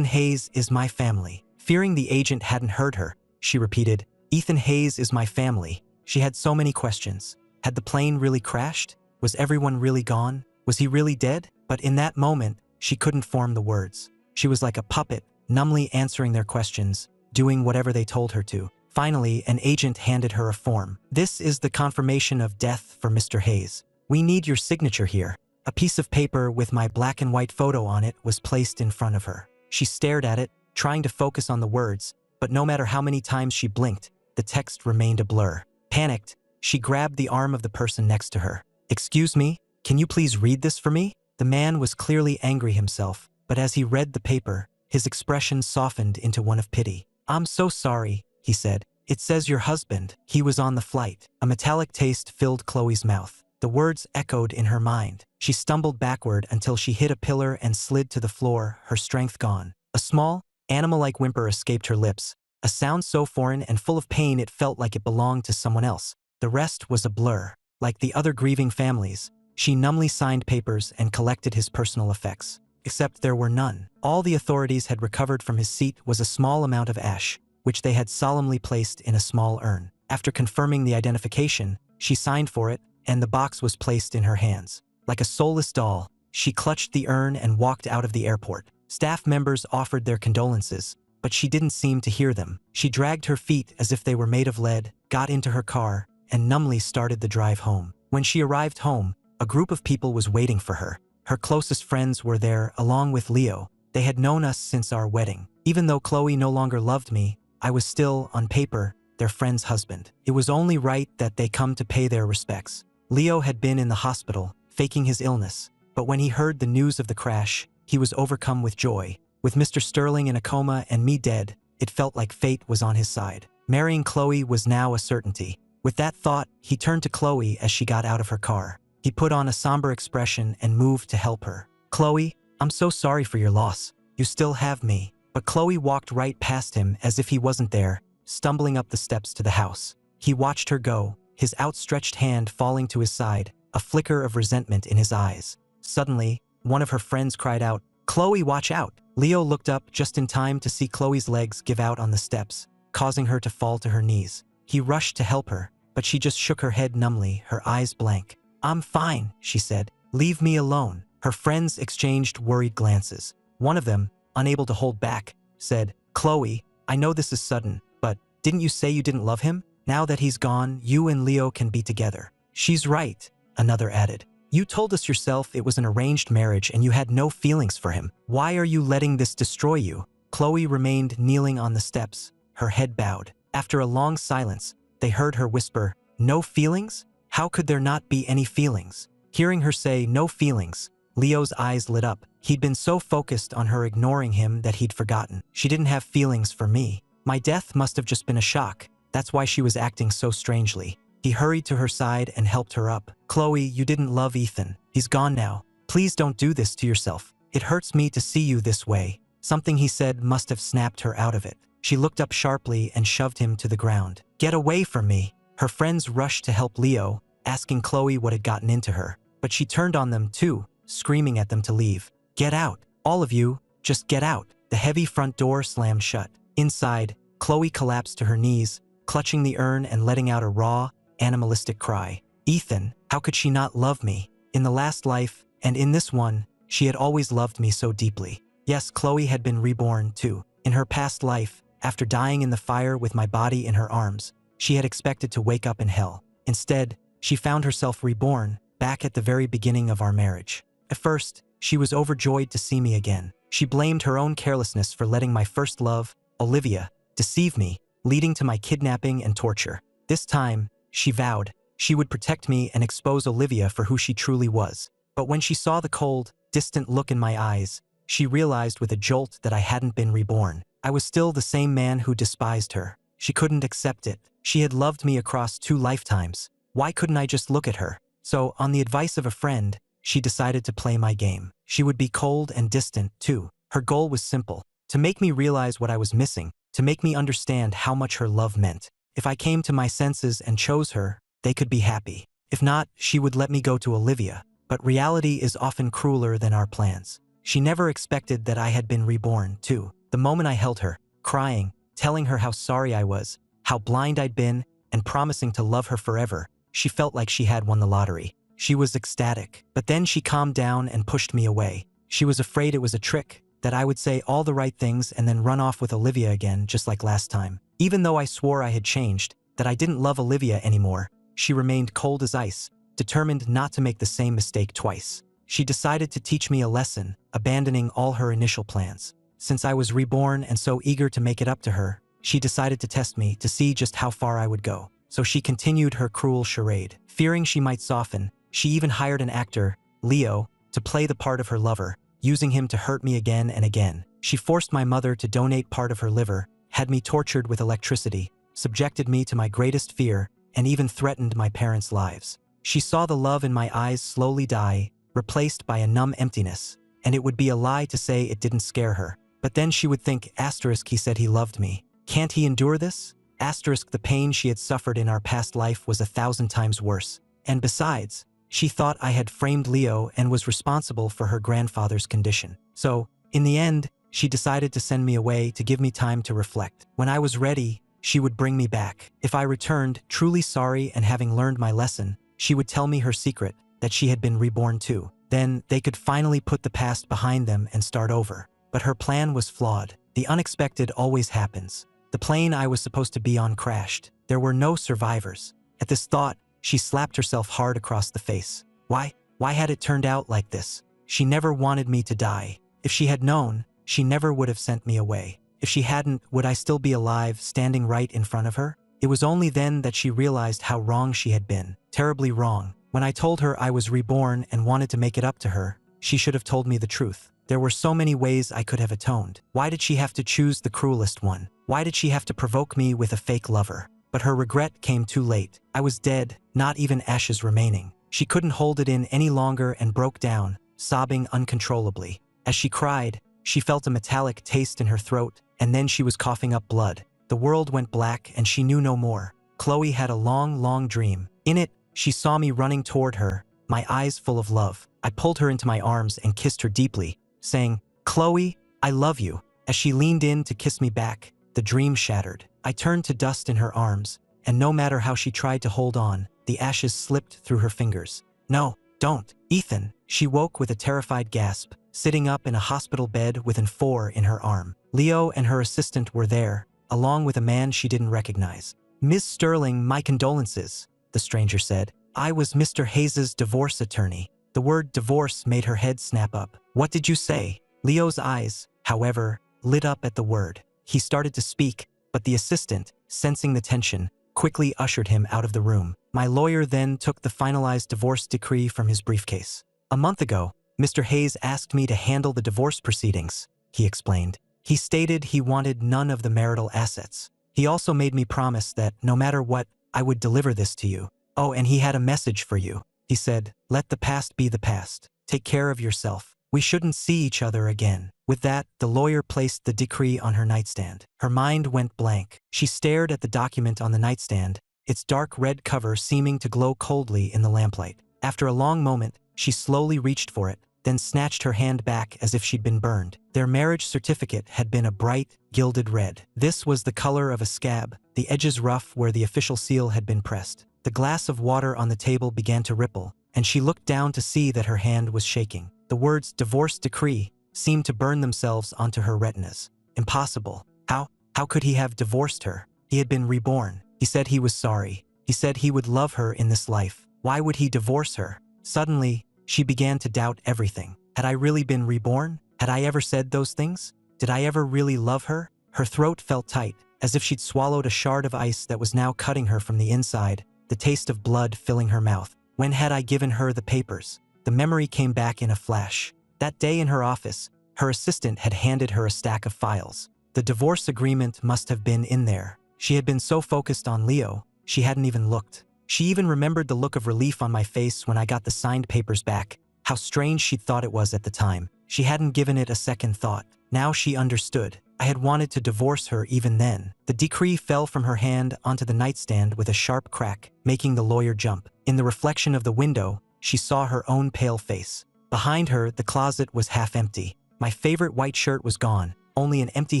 Hayes is my family." Fearing the agent hadn't heard her, she repeated, "Ethan Hayes is my family." She had so many questions. Had the plane really crashed? Was everyone really gone? Was he really dead? But in that moment, she couldn't form the words. She was like a puppet, numbly answering their questions, doing whatever they told her to. Finally, an agent handed her a form. "This is the confirmation of death for Mr. Hayes. We need your signature here." A piece of paper with my black and white photo on it was placed in front of her. She stared at it, trying to focus on the words, but no matter how many times she blinked, the text remained a blur. Panicked, she grabbed the arm of the person next to her. "Excuse me, can you please read this for me?" The man was clearly angry himself, but as he read the paper, his expression softened into one of pity. "I'm so sorry," he said. "It says your husband. He was on the flight." A metallic taste filled Chloe's mouth. The words echoed in her mind. She stumbled backward until she hit a pillar and slid to the floor, her strength gone. A small, animal-like whimper escaped her lips, a sound so foreign and full of pain it felt like it belonged to someone else. The rest was a blur. Like the other grieving families, she numbly signed papers and collected his personal effects. Except there were none. All the authorities had recovered from his seat was a small amount of ash, which they had solemnly placed in a small urn. After confirming the identification, she signed for it, and the box was placed in her hands. Like a soulless doll, she clutched the urn and walked out of the airport. Staff members offered their condolences, but she didn't seem to hear them. She dragged her feet as if they were made of lead, got into her car, and numbly started the drive home. When she arrived home, a group of people was waiting for her. Her closest friends were there, along with Leo. They had known us since our wedding. Even though Chloe no longer loved me, I was still, on paper, their friend's husband. It was only right that they come to pay their respects. Leo had been in the hospital, faking his illness, but when he heard the news of the crash, he was overcome with joy. With Mr. Sterling in a coma and me dead, it felt like fate was on his side. Marrying Chloe was now a certainty. With that thought, he turned to Chloe as she got out of her car. He put on a somber expression and moved to help her. "Chloe, I'm so sorry for your loss. You still have me." But Chloe walked right past him as if he wasn't there, stumbling up the steps to the house. He watched her go, his outstretched hand falling to his side, a flicker of resentment in his eyes. Suddenly, one of her friends cried out, "Chloe, watch out!" Leo looked up just in time to see Chloe's legs give out on the steps, causing her to fall to her knees. He rushed to help her, but she just shook her head numbly, her eyes blank. "I'm fine," she said. "Leave me alone." Her friends exchanged worried glances. One of them, unable to hold back, said, "Chloe, I know this is sudden, but didn't you say you didn't love him? Now that he's gone, you and Leo can be together." "She's right," another added. "You told us yourself it was an arranged marriage and you had no feelings for him. Why are you letting this destroy you?" Chloe remained kneeling on the steps, her head bowed. After a long silence, they heard her whisper, "No feelings? How could there not be any feelings?" Hearing her say, "No feelings," Leo's eyes lit up. He'd been so focused on her ignoring him that he'd forgotten. "She didn't have feelings for me. My death must have just been a shock. That's why she was acting so strangely." He hurried to her side and helped her up. "Chloe, you didn't love Ethan. He's gone now. Please don't do this to yourself. It hurts me to see you this way." Something he said must have snapped her out of it. She looked up sharply and shoved him to the ground. "Get away from me." Her friends rushed to help Leo, asking Chloe what had gotten into her. But she turned on them too, screaming at them to leave. "Get out! All of you, just get out!" The heavy front door slammed shut. Inside, Chloe collapsed to her knees, clutching the urn and letting out a raw, animalistic cry. Ethan, how could she not love me? In the last life, and in this one, she had always loved me so deeply. Yes, Chloe had been reborn too. In her past life, after dying in the fire with my body in her arms, she had expected to wake up in hell. Instead, she found herself reborn, back at the very beginning of our marriage. At first, she was overjoyed to see me again. She blamed her own carelessness for letting my first love, Olivia, deceive me, leading to my kidnapping and torture. This time, she vowed, she would protect me and expose Olivia for who she truly was. But when she saw the cold, distant look in my eyes, she realized with a jolt that I hadn't been reborn. I was still the same man who despised her. She couldn't accept it. She had loved me across 2 lifetimes. Why couldn't I just look at her? So, on the advice of a friend, she decided to play my game. She would be cold and distant, too. Her goal was simple: to make me realize what I was missing, to make me understand how much her love meant. If I came to my senses and chose her, they could be happy. If not, she would let me go to Olivia. But reality is often crueler than our plans. She never expected that I had been reborn, too. The moment I held her, crying, telling her how sorry I was, how blind I'd been, and promising to love her forever, she felt like she had won the lottery. She was ecstatic. But then she calmed down and pushed me away. She was afraid it was a trick, that I would say all the right things and then run off with Olivia again just like last time. Even though I swore I had changed, that I didn't love Olivia anymore, she remained cold as ice, determined not to make the same mistake twice. She decided to teach me a lesson, abandoning all her initial plans. Since I was reborn and so eager to make it up to her, she decided to test me to see just how far I would go. So she continued her cruel charade. Fearing she might soften, she even hired an actor, Leo, to play the part of her lover, using him to hurt me again and again. She forced my mother to donate part of her liver, had me tortured with electricity, subjected me to my greatest fear, and even threatened my parents' lives. She saw the love in my eyes slowly die, replaced by a numb emptiness, and it would be a lie to say it didn't scare her. But then she would think, asterisk, he said he loved me. Can't he endure this? Asterisk, the pain she had suffered in our past life was 1,000 times worse. And besides, she thought I had framed Leo and was responsible for her grandfather's condition. So, in the end, she decided to send me away to give me time to reflect. When I was ready, she would bring me back. If I returned, truly sorry and having learned my lesson, she would tell me her secret, that she had been reborn too. Then, they could finally put the past behind them and start over. But her plan was flawed. The unexpected always happens. The plane I was supposed to be on crashed. There were no survivors. At this thought, she slapped herself hard across the face. Why had it turned out like this? She never wanted me to die. If she had known, she never would have sent me away. If she hadn't, would I still be alive, standing right in front of her? It was only then that she realized how wrong she had been. Terribly wrong. When I told her I was reborn and wanted to make it up to her, she should have told me the truth. There were so many ways I could have atoned. Why did she have to choose the cruelest one? Why did she have to provoke me with a fake lover? But her regret came too late. I was dead, not even ashes remaining. She couldn't hold it in any longer and broke down, sobbing uncontrollably. As she cried, she felt a metallic taste in her throat, and then she was coughing up blood. The world went black and she knew no more. Chloe had a long dream. In it, she saw me running toward her, my eyes full of love. I pulled her into my arms and kissed her deeply, saying, "Chloe, I love you." As she leaned in to kiss me back, the dream shattered. I turned to dust in her arms, and no matter how she tried to hold on, the ashes slipped through her fingers. "No, don't, Ethan." She woke with a terrified gasp, sitting up in a hospital bed with an 4 in her arm. Leo and her assistant were there, along with a man she didn't recognize. "Miss Sterling, my condolences," the stranger said. "I was Mr. Hayes's divorce attorney." The word divorce made her head snap up. "What did you say?" Leo's eyes, however, lit up at the word. He started to speak, but the assistant, sensing the tension, quickly ushered him out of the room. My lawyer then took the finalized divorce decree from his briefcase. "A month ago, Mr. Hayes asked me to handle the divorce proceedings," he explained. "He stated he wanted none of the marital assets. He also made me promise that, no matter what, I would deliver this to you. Oh, and he had a message for you. He said, 'Let the past be the past. Take care of yourself. We shouldn't see each other again.'" With that, the lawyer placed the decree on her nightstand. Her mind went blank. She stared at the document on the nightstand, its dark red cover seeming to glow coldly in the lamplight. After a long moment, she slowly reached for it, then snatched her hand back as if she'd been burned. Their marriage certificate had been a bright, gilded red. This was the color of a scab, the edges rough where the official seal had been pressed. The glass of water on the table began to ripple, and she looked down to see that her hand was shaking. The words "divorce decree" seemed to burn themselves onto her retinas. Impossible. How could he have divorced her? He had been reborn. He said he was sorry. He said he would love her in this life. Why would he divorce her? Suddenly, she began to doubt everything. Had I really been reborn? Had I ever said those things? Did I ever really love her? Her throat felt tight, as if she'd swallowed a shard of ice that was now cutting her from the inside, the taste of blood filling her mouth. When had I given her the papers? The memory came back in a flash. That day in her office, her assistant had handed her a stack of files. The divorce agreement must have been in there. She had been so focused on Leo, she hadn't even looked. She even remembered the look of relief on my face when I got the signed papers back, how strange she'd thought it was at the time. She hadn't given it a second thought. Now she understood. I had wanted to divorce her even then. The decree fell from her hand onto the nightstand with a sharp crack, making the lawyer jump. In the reflection of the window, she saw her own pale face. Behind her, the closet was half empty. My favorite white shirt was gone. Only an empty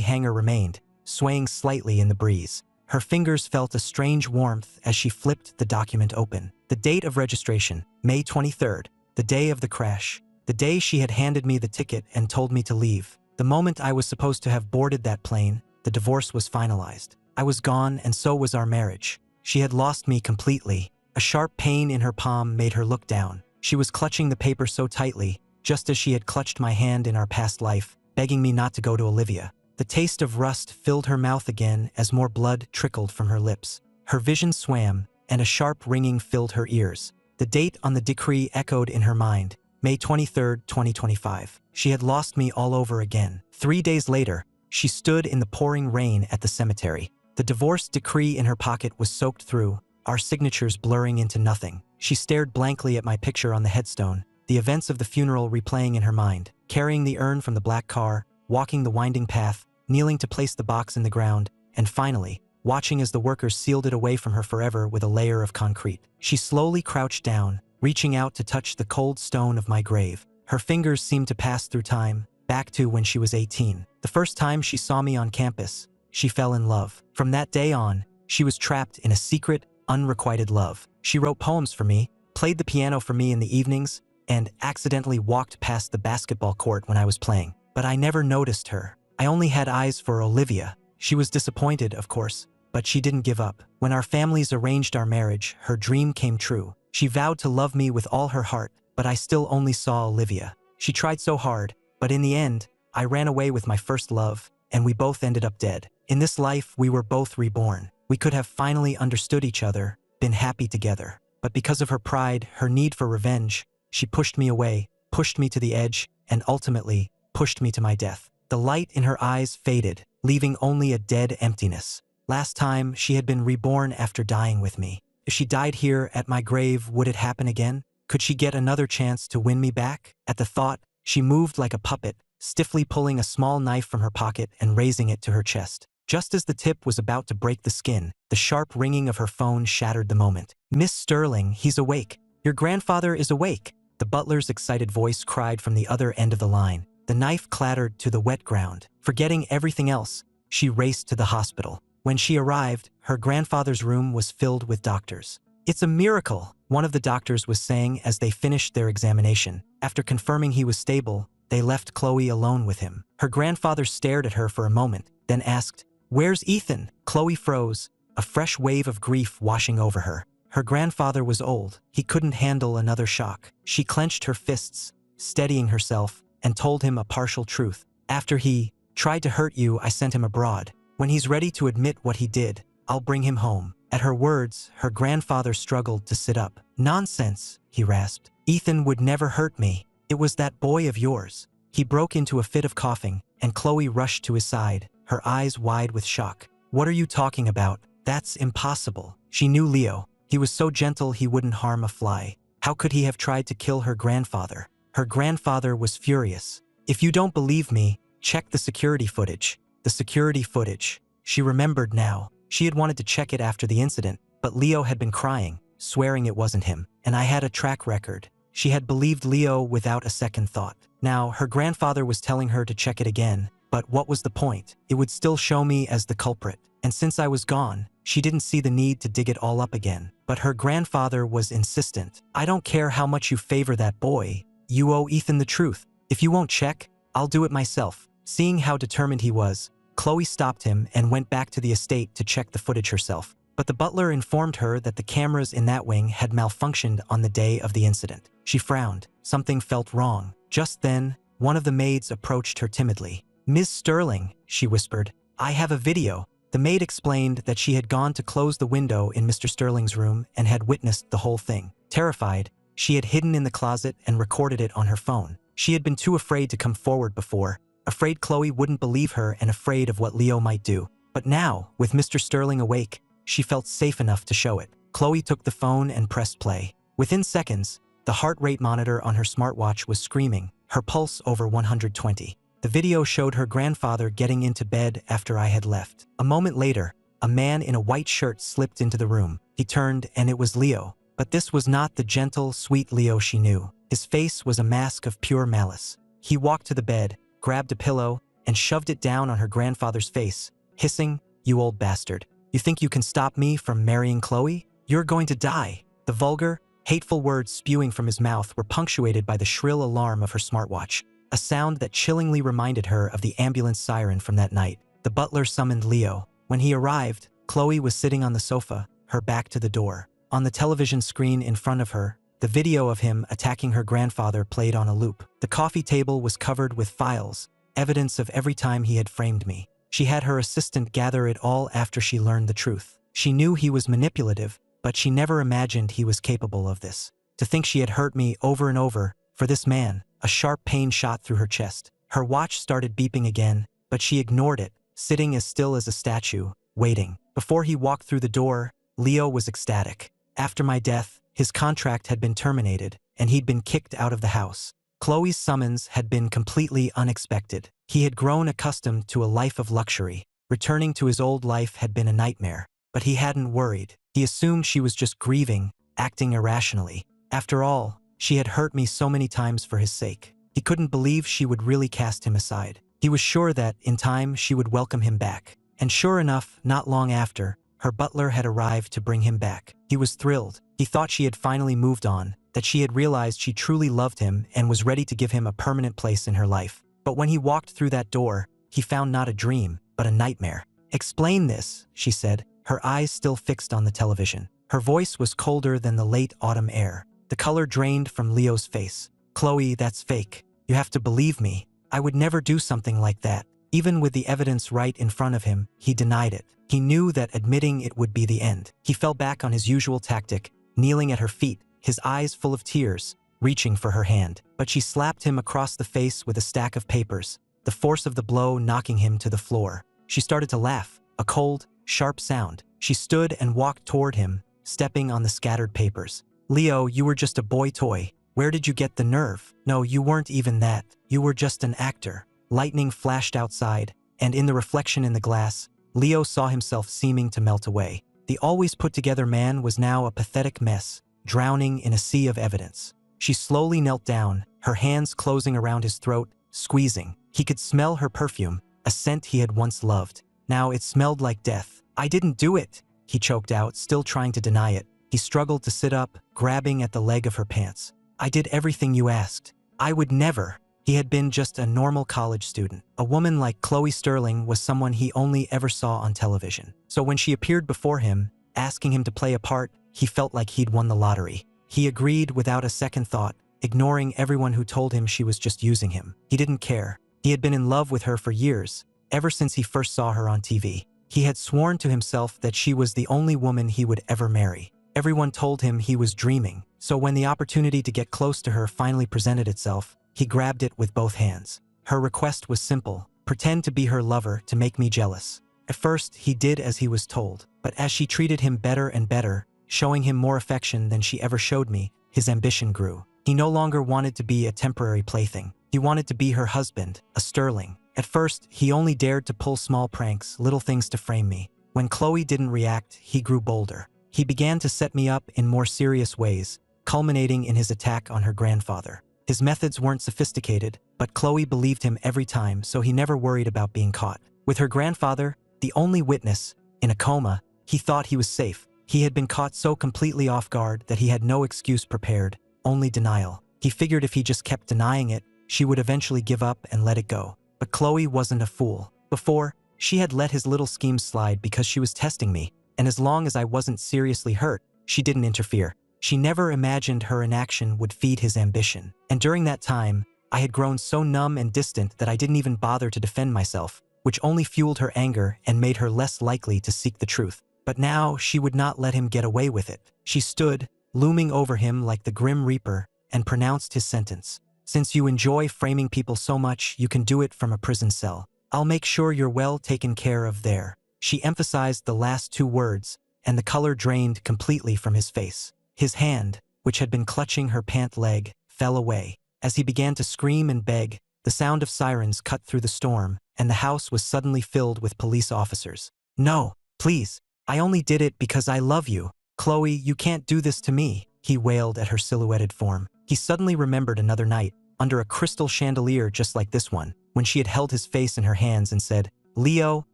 hanger remained, swaying slightly in the breeze. Her fingers felt a strange warmth as she flipped the document open. The date of registration, May 23rd, the day of the crash, the day she had handed me the ticket and told me to leave. The moment I was supposed to have boarded that plane, the divorce was finalized. I was gone, and so was our marriage. She had lost me completely. A sharp pain in her palm made her look down. She was clutching the paper so tightly, just as she had clutched my hand in our past life, begging me not to go to Olivia. The taste of rust filled her mouth again as more blood trickled from her lips. Her vision swam, and a sharp ringing filled her ears. The date on the decree echoed in her mind, May 23rd, 2025. She had lost me all over again. 3 days later, she stood in the pouring rain at the cemetery. The divorce decree in her pocket was soaked through, our signatures blurring into nothing. She stared blankly at my picture on the headstone, the events of the funeral replaying in her mind, carrying the urn from the black car, walking the winding path, kneeling to place the box in the ground, and finally, watching as the workers sealed it away from her forever with a layer of concrete. She slowly crouched down, reaching out to touch the cold stone of my grave. Her fingers seemed to pass through time, back to when she was 18. The first time she saw me on campus, she fell in love. From that day on, she was trapped in a secret, unrequited love. She wrote poems for me, played the piano for me in the evenings, and accidentally walked past the basketball court when I was playing. But I never noticed her. I only had eyes for Olivia. She was disappointed, of course, but she didn't give up. When our families arranged our marriage, her dream came true. She vowed to love me with all her heart, but I still only saw Olivia. She tried so hard, but in the end, I ran away with my first love, and we both ended up dead. In this life, we were both reborn. We could have finally understood each other, been happy together. But because of her pride, her need for revenge, she pushed me away, pushed me to the edge, and ultimately, pushed me to my death. The light in her eyes faded, leaving only a dead emptiness. Last time, she had been reborn after dying with me. If she died here at my grave, would it happen again? Could she get another chance to win me back? At the thought, she moved like a puppet, stiffly pulling a small knife from her pocket and raising it to her chest. Just as the tip was about to break the skin, the sharp ringing of her phone shattered the moment. "Miss Sterling, he's awake. Your grandfather is awake," the butler's excited voice cried from the other end of the line. The knife clattered to the wet ground. Forgetting everything else, she raced to the hospital. When she arrived, her grandfather's room was filled with doctors. "It's a miracle," one of the doctors was saying as they finished their examination. After confirming he was stable, they left Chloe alone with him. Her grandfather stared at her for a moment, then asked, "Where's Ethan?" Chloe froze, a fresh wave of grief washing over her. Her grandfather was old. He couldn't handle another shock. She clenched her fists, steadying herself, and told him a partial truth. "After he tried to hurt you, I sent him abroad. When he's ready to admit what he did, I'll bring him home." At her words, her grandfather struggled to sit up. "Nonsense," he rasped. "Ethan would never hurt me. It was that boy of yours." He broke into a fit of coughing, and Chloe rushed to his side, her eyes wide with shock. "What are you talking about? That's impossible." She knew Leo. He was so gentle he wouldn't harm a fly. How could he have tried to kill her grandfather? Her grandfather was furious. "If you don't believe me, check the security footage." The security footage. She remembered now. She had wanted to check it after the incident, but Leo had been crying, swearing it wasn't him, and I had a track record. She had believed Leo without a second thought. Now, her grandfather was telling her to check it again, but what was the point? It would still show me as the culprit. And since I was gone, she didn't see the need to dig it all up again. But her grandfather was insistent. I don't care how much you favor that boy. You owe Ethan the truth. If you won't check, I'll do it myself. Seeing how determined he was, Chloe stopped him and went back to the estate to check the footage herself. But the butler informed her that the cameras in that wing had malfunctioned on the day of the incident. She frowned. Something felt wrong. Just then, one of the maids approached her timidly. "Ms. Sterling," she whispered, "I have a video." The maid explained that she had gone to close the window in Mr. Sterling's room and had witnessed the whole thing. Terrified, she had hidden in the closet and recorded it on her phone. She had been too afraid to come forward before, afraid Chloe wouldn't believe her and afraid of what Leo might do. But now, with Mr. Sterling awake, she felt safe enough to show it. Chloe took the phone and pressed play. Within seconds, the heart rate monitor on her smartwatch was screaming, her pulse over 120. The video showed her grandfather getting into bed after I had left. A moment later, a man in a white shirt slipped into the room. He turned and it was Leo. But this was not the gentle, sweet Leo she knew. His face was a mask of pure malice. He walked to the bed, grabbed a pillow, and shoved it down on her grandfather's face, hissing, "You old bastard. You think you can stop me from marrying Chloe? You're going to die." The vulgar, hateful words spewing from his mouth were punctuated by the shrill alarm of her smartwatch, a sound that chillingly reminded her of the ambulance siren from that night. The butler summoned Leo. When he arrived, Chloe was sitting on the sofa, her back to the door. On the television screen in front of her, the video of him attacking her grandfather played on a loop. The coffee table was covered with files, evidence of every time he had framed me. She had her assistant gather it all after she learned the truth. She knew he was manipulative, but she never imagined he was capable of this. To think she had hurt me over and over, for this man, a sharp pain shot through her chest. Her watch started beeping again, but she ignored it, sitting as still as a statue, waiting. Before he walked through the door, Leo was ecstatic. After my death, his contract had been terminated, and he'd been kicked out of the house. Chloe's summons had been completely unexpected. He had grown accustomed to a life of luxury. Returning to his old life had been a nightmare, but he hadn't worried. He assumed she was just grieving, acting irrationally. After all, she had hurt me so many times for his sake. He couldn't believe she would really cast him aside. He was sure that, in time, she would welcome him back. And sure enough, not long after, her butler had arrived to bring him back. He was thrilled. He thought she had finally moved on, that she had realized she truly loved him and was ready to give him a permanent place in her life. But when he walked through that door, he found not a dream, but a nightmare. "Explain this," she said, her eyes still fixed on the television. Her voice was colder than the late autumn air. The color drained from Leo's face. "Chloe, that's fake. You have to believe me. I would never do something like that." Even with the evidence right in front of him, he denied it. He knew that admitting it would be the end. He fell back on his usual tactic, kneeling at her feet, his eyes full of tears, reaching for her hand. But she slapped him across the face with a stack of papers, the force of the blow knocking him to the floor. She started to laugh, a cold, sharp sound. She stood and walked toward him, stepping on the scattered papers. "Leo, you were just a boy toy. Where did you get the nerve? No, you weren't even that. You were just an actor." Lightning flashed outside, and in the reflection in the glass, Leo saw himself seeming to melt away. The always put-together man was now a pathetic mess, drowning in a sea of evidence. She slowly knelt down, her hands closing around his throat, squeezing. He could smell her perfume, a scent he had once loved. Now it smelled like death. "I didn't do it," he choked out, still trying to deny it. He struggled to sit up, grabbing at the leg of her pants. "I did everything you asked. I would never." He had been just a normal college student. A woman like Chloe Sterling was someone he only ever saw on television. So when she appeared before him, asking him to play a part, he felt like he'd won the lottery. He agreed without a second thought, ignoring everyone who told him she was just using him. He didn't care. He had been in love with her for years, ever since he first saw her on TV. He had sworn to himself that she was the only woman he would ever marry. Everyone told him he was dreaming, so when the opportunity to get close to her finally presented itself, he grabbed it with both hands. Her request was simple: pretend to be her lover to make me jealous. At first, he did as he was told, but as she treated him better and better, showing him more affection than she ever showed me, his ambition grew. He no longer wanted to be a temporary plaything. He wanted to be her husband, a Sterling. At first, he only dared to pull small pranks, little things to frame me. When Chloe didn't react, he grew bolder. He began to set me up in more serious ways, culminating in his attack on her grandfather. His methods weren't sophisticated, but Chloe believed him every time, so he never worried about being caught. With her grandfather, the only witness, in a coma, he thought he was safe. He had been caught so completely off guard that he had no excuse prepared, only denial. He figured if he just kept denying it, she would eventually give up and let it go. But Chloe wasn't a fool. Before, she had let his little schemes slide because she was testing me, and as long as I wasn't seriously hurt, she didn't interfere. She never imagined her inaction would feed his ambition. And during that time, I had grown so numb and distant that I didn't even bother to defend myself, which only fueled her anger and made her less likely to seek the truth. But now she would not let him get away with it. She stood, looming over him like the Grim Reaper, and pronounced his sentence. Since you enjoy framing people so much, you can do it from a prison cell. I'll make sure you're well taken care of there. She emphasized the last two words, and the color drained completely from his face. His hand, which had been clutching her pant leg, fell away. As he began to scream and beg, the sound of sirens cut through the storm, and the house was suddenly filled with police officers. No, please. I only did it because I love you. Chloe, you can't do this to me, he wailed at her silhouetted form. He suddenly remembered another night, under a crystal chandelier just like this one, when she had held his face in her hands and said, "Leo,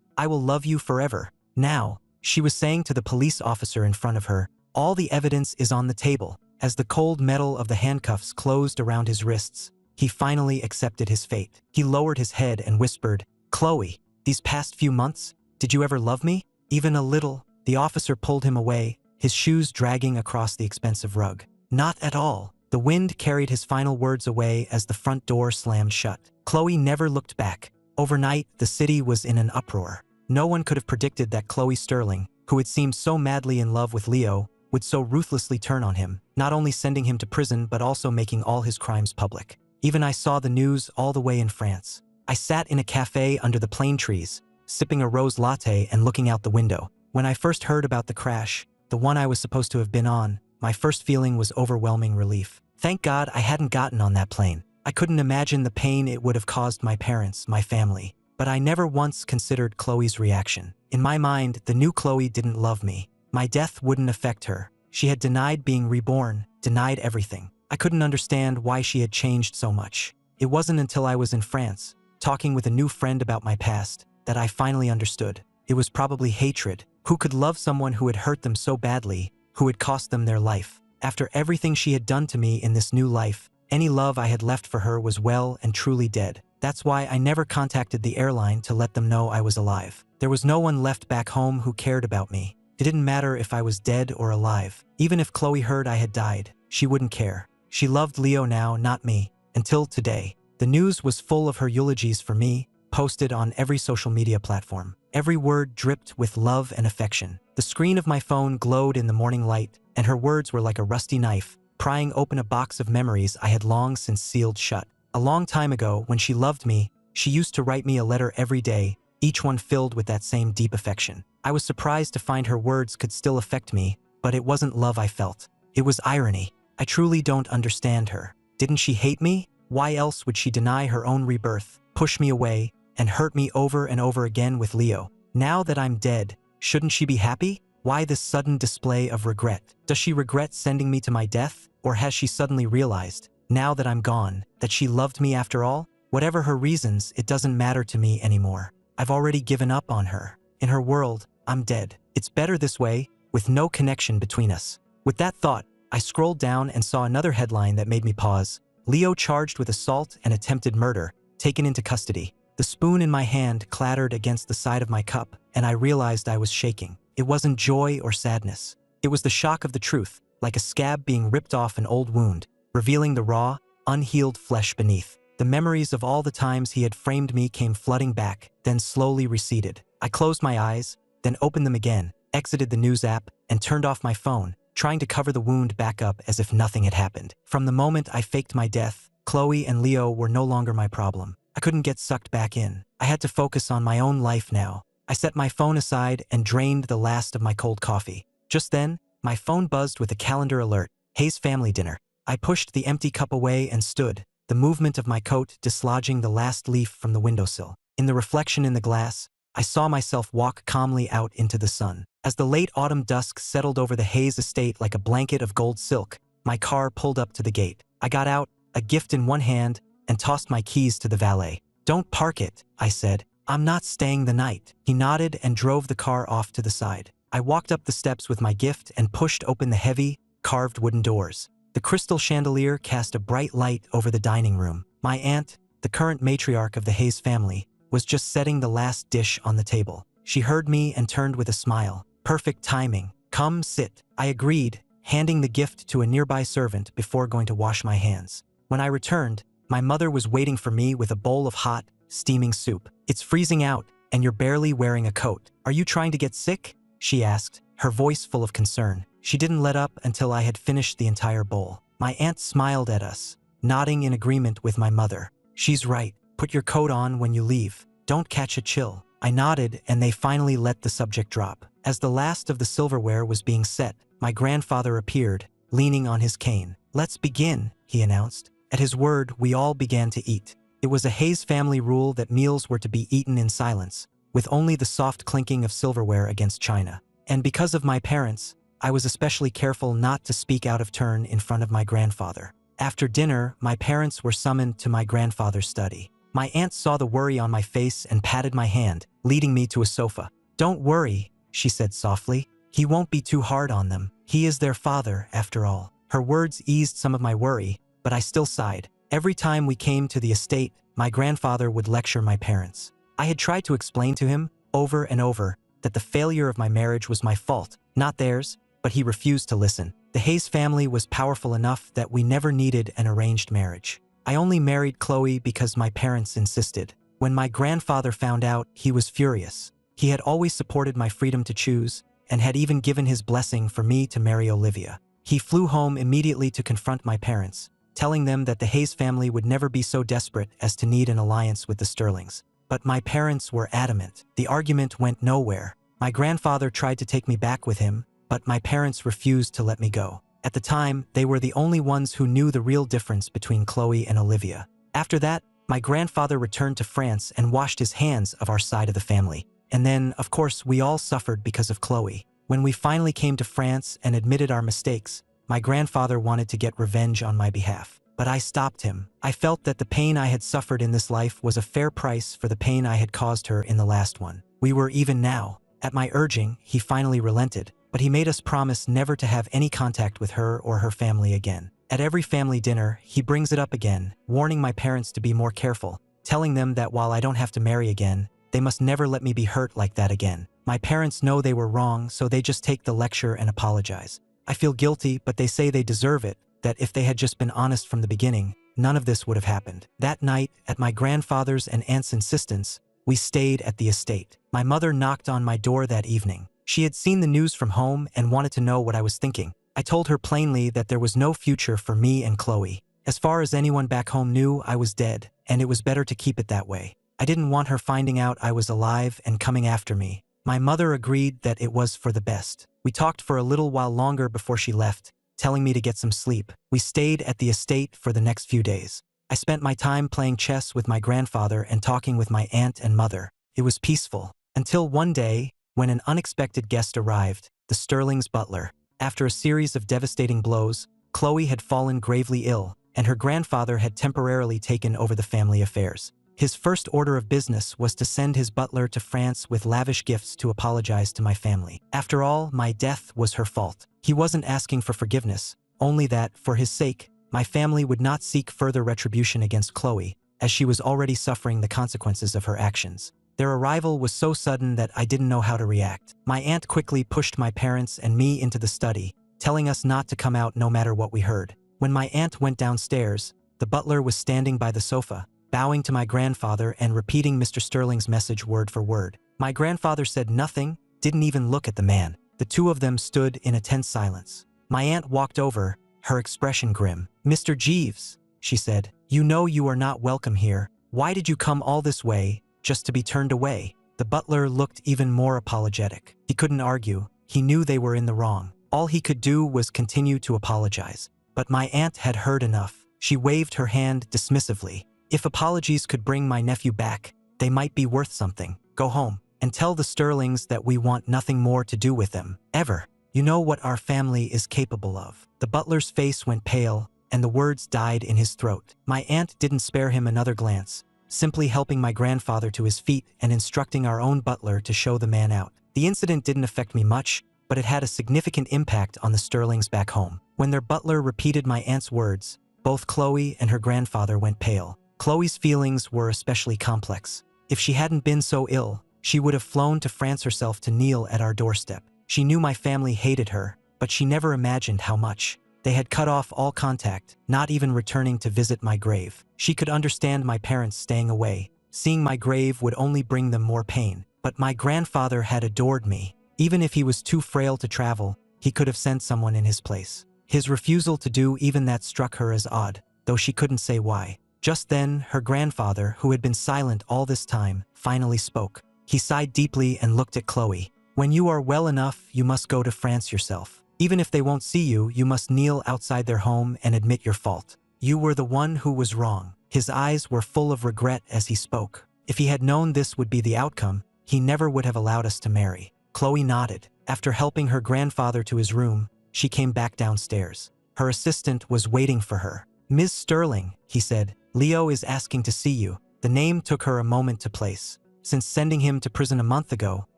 I will love you forever." Now, she was saying to the police officer in front of her, all the evidence is on the table. As the cold metal of the handcuffs closed around his wrists, he finally accepted his fate. He lowered his head and whispered, "Chloe, these past few months, did you ever love me? Even a little?" The officer pulled him away, his shoes dragging across the expensive rug. "Not at all." The wind carried his final words away as the front door slammed shut. Chloe never looked back. Overnight, the city was in an uproar. No one could have predicted that Chloe Sterling, who had seemed so madly in love with Leo, would so ruthlessly turn on him, not only sending him to prison but also making all his crimes public. Even I saw the news all the way in France. I sat in a cafe under the plane trees, sipping a rose latte and looking out the window. When I first heard about the crash, the one I was supposed to have been on, my first feeling was overwhelming relief. Thank God I hadn't gotten on that plane. I couldn't imagine the pain it would have caused my parents, my family. But I never once considered Chloe's reaction. In my mind, the new Chloe didn't love me. My death wouldn't affect her. She had denied being reborn, denied everything. I couldn't understand why she had changed so much. It wasn't until I was in France, talking with a new friend about my past, that I finally understood. It was probably hatred. Who could love someone who had hurt them so badly, who had cost them their life? After everything she had done to me in this new life, any love I had left for her was well and truly dead. That's why I never contacted the airline to let them know I was alive. There was no one left back home who cared about me. It didn't matter if I was dead or alive. Even if Chloe heard I had died, she wouldn't care. She loved Leo now, not me. Until today. The news was full of her eulogies for me, posted on every social media platform. Every word dripped with love and affection. The screen of my phone glowed in the morning light, and her words were like a rusty knife, prying open a box of memories I had long since sealed shut. A long time ago, when she loved me, she used to write me a letter every day, each one filled with that same deep affection. I was surprised to find her words could still affect me, but it wasn't love I felt. It was irony. I truly don't understand her. Didn't she hate me? Why else would she deny her own rebirth, push me away, and hurt me over and over again with Leo? Now that I'm dead, shouldn't she be happy? Why this sudden display of regret? Does she regret sending me to my death? Or has she suddenly realized, now that I'm gone, that she loved me after all? Whatever her reasons, it doesn't matter to me anymore. I've already given up on her. In her world, I'm dead. It's better this way, with no connection between us. With that thought, I scrolled down and saw another headline that made me pause. Leo charged with assault and attempted murder, taken into custody. The spoon in my hand clattered against the side of my cup, and I realized I was shaking. It wasn't joy or sadness. It was the shock of the truth, like a scab being ripped off an old wound, revealing the raw, unhealed flesh beneath. The memories of all the times he had framed me came flooding back, then slowly receded. I closed my eyes, then opened them again, exited the news app, and turned off my phone, trying to cover the wound back up as if nothing had happened. From the moment I faked my death, Chloe and Leo were no longer my problem. I couldn't get sucked back in. I had to focus on my own life now. I set my phone aside and drained the last of my cold coffee. Just then, my phone buzzed with a calendar alert. Hayes family dinner. I pushed the empty cup away and stood, the movement of my coat dislodging the last leaf from the windowsill. In the reflection in the glass, I saw myself walk calmly out into the sun. As the late autumn dusk settled over the Hayes estate like a blanket of gold silk, my car pulled up to the gate. I got out, a gift in one hand, and tossed my keys to the valet. "Don't park it," I said. "I'm not staying the night." He nodded and drove the car off to the side. I walked up the steps with my gift and pushed open the heavy, carved wooden doors. The crystal chandelier cast a bright light over the dining room. My aunt, the current matriarch of the Hayes family, was just setting the last dish on the table. She heard me and turned with a smile. "Perfect timing. Come sit." I agreed, handing the gift to a nearby servant before going to wash my hands. When I returned, my mother was waiting for me with a bowl of hot, steaming soup. "It's freezing out, and you're barely wearing a coat. Are you trying to get sick?" she asked, her voice full of concern. She didn't let up until I had finished the entire bowl. My aunt smiled at us, nodding in agreement with my mother. "She's right. Put your coat on when you leave. Don't catch a chill." I nodded, and they finally let the subject drop. As the last of the silverware was being set, my grandfather appeared, leaning on his cane. "Let's begin," he announced. At his word, we all began to eat. It was a Hayes family rule that meals were to be eaten in silence, with only the soft clinking of silverware against china. And because of my parents, I was especially careful not to speak out of turn in front of my grandfather. After dinner, my parents were summoned to my grandfather's study. My aunt saw the worry on my face and patted my hand, leading me to a sofa. "Don't worry," she said softly. "He won't be too hard on them. He is their father, after all." Her words eased some of my worry, but I still sighed. Every time we came to the estate, my grandfather would lecture my parents. I had tried to explain to him, over and over, that the failure of my marriage was my fault, not theirs, but he refused to listen. The Hayes family was powerful enough that we never needed an arranged marriage. I only married Chloe because my parents insisted. When my grandfather found out, he was furious. He had always supported my freedom to choose, and had even given his blessing for me to marry Olivia. He flew home immediately to confront my parents, telling them that the Hayes family would never be so desperate as to need an alliance with the Sterlings. But my parents were adamant. The argument went nowhere. My grandfather tried to take me back with him, but my parents refused to let me go. At the time, they were the only ones who knew the real difference between Chloe and Olivia. After that, my grandfather returned to France and washed his hands of our side of the family. And then, of course, we all suffered because of Chloe. When we finally came to France and admitted our mistakes, my grandfather wanted to get revenge on my behalf. But I stopped him. I felt that the pain I had suffered in this life was a fair price for the pain I had caused her in the last one. We were even now. At my urging, he finally relented, but he made us promise never to have any contact with her or her family again. At every family dinner, he brings it up again, warning my parents to be more careful, telling them that while I don't have to marry again, they must never let me be hurt like that again. My parents know they were wrong, so they just take the lecture and apologize. I feel guilty, but they say they deserve it, that if they had just been honest from the beginning, none of this would have happened. That night, at my grandfather's and aunt's insistence, we stayed at the estate. My mother knocked on my door that evening. She had seen the news from home and wanted to know what I was thinking. I told her plainly that there was no future for me and Chloe. As far as anyone back home knew, I was dead, and it was better to keep it that way. I didn't want her finding out I was alive and coming after me. My mother agreed that it was for the best. We talked for a little while longer before she left, telling me to get some sleep. We stayed at the estate for the next few days. I spent my time playing chess with my grandfather and talking with my aunt and mother. It was peaceful. Until one day, when an unexpected guest arrived, the Sterling's butler. After a series of devastating blows, Chloe had fallen gravely ill, and her grandfather had temporarily taken over the family affairs. His first order of business was to send his butler to France with lavish gifts to apologize to my family. After all, my death was her fault. He wasn't asking for forgiveness, only that, for his sake, my family would not seek further retribution against Chloe, as she was already suffering the consequences of her actions. Their arrival was so sudden that I didn't know how to react. My aunt quickly pushed my parents and me into the study, telling us not to come out no matter what we heard. When my aunt went downstairs, the butler was standing by the sofa, bowing to my grandfather and repeating Mr. Sterling's message word for word. My grandfather said nothing, didn't even look at the man. The two of them stood in a tense silence. My aunt walked over, her expression grim. "Mr. Jeeves," she said, "you know you are not welcome here. Why did you come all this way, just to be turned away?" The butler looked even more apologetic. He couldn't argue. He knew they were in the wrong. All he could do was continue to apologize. But my aunt had heard enough. She waved her hand dismissively. "If apologies could bring my nephew back, they might be worth something. Go home." and tell the Sterlings that we want nothing more to do with them, ever. You know what our family is capable of." The butler's face went pale, and the words died in his throat. My aunt didn't spare him another glance, simply helping my grandfather to his feet and instructing our own butler to show the man out. The incident didn't affect me much, but it had a significant impact on the Sterlings back home. When their butler repeated my aunt's words, both Chloe and her grandfather went pale. Chloe's feelings were especially complex. If she hadn't been so ill, she would have flown to France herself to kneel at our doorstep. She knew my family hated her, but she never imagined how much. They had cut off all contact, not even returning to visit my grave. She could understand my parents staying away. Seeing my grave would only bring them more pain. But my grandfather had adored me. Even if he was too frail to travel, he could have sent someone in his place. His refusal to do even that struck her as odd, though she couldn't say why. Just then, her grandfather, who had been silent all this time, finally spoke. He sighed deeply and looked at Chloe. "When you are well enough, you must go to France yourself. Even if they won't see you, you must kneel outside their home and admit your fault. You were the one who was wrong." His eyes were full of regret as he spoke. If he had known this would be the outcome, he never would have allowed us to marry. Chloe nodded. After helping her grandfather to his room, she came back downstairs. Her assistant was waiting for her. "Ms. Sterling," he said, "Leo is asking to see you." The name took her a moment to place. Since sending him to prison a month ago,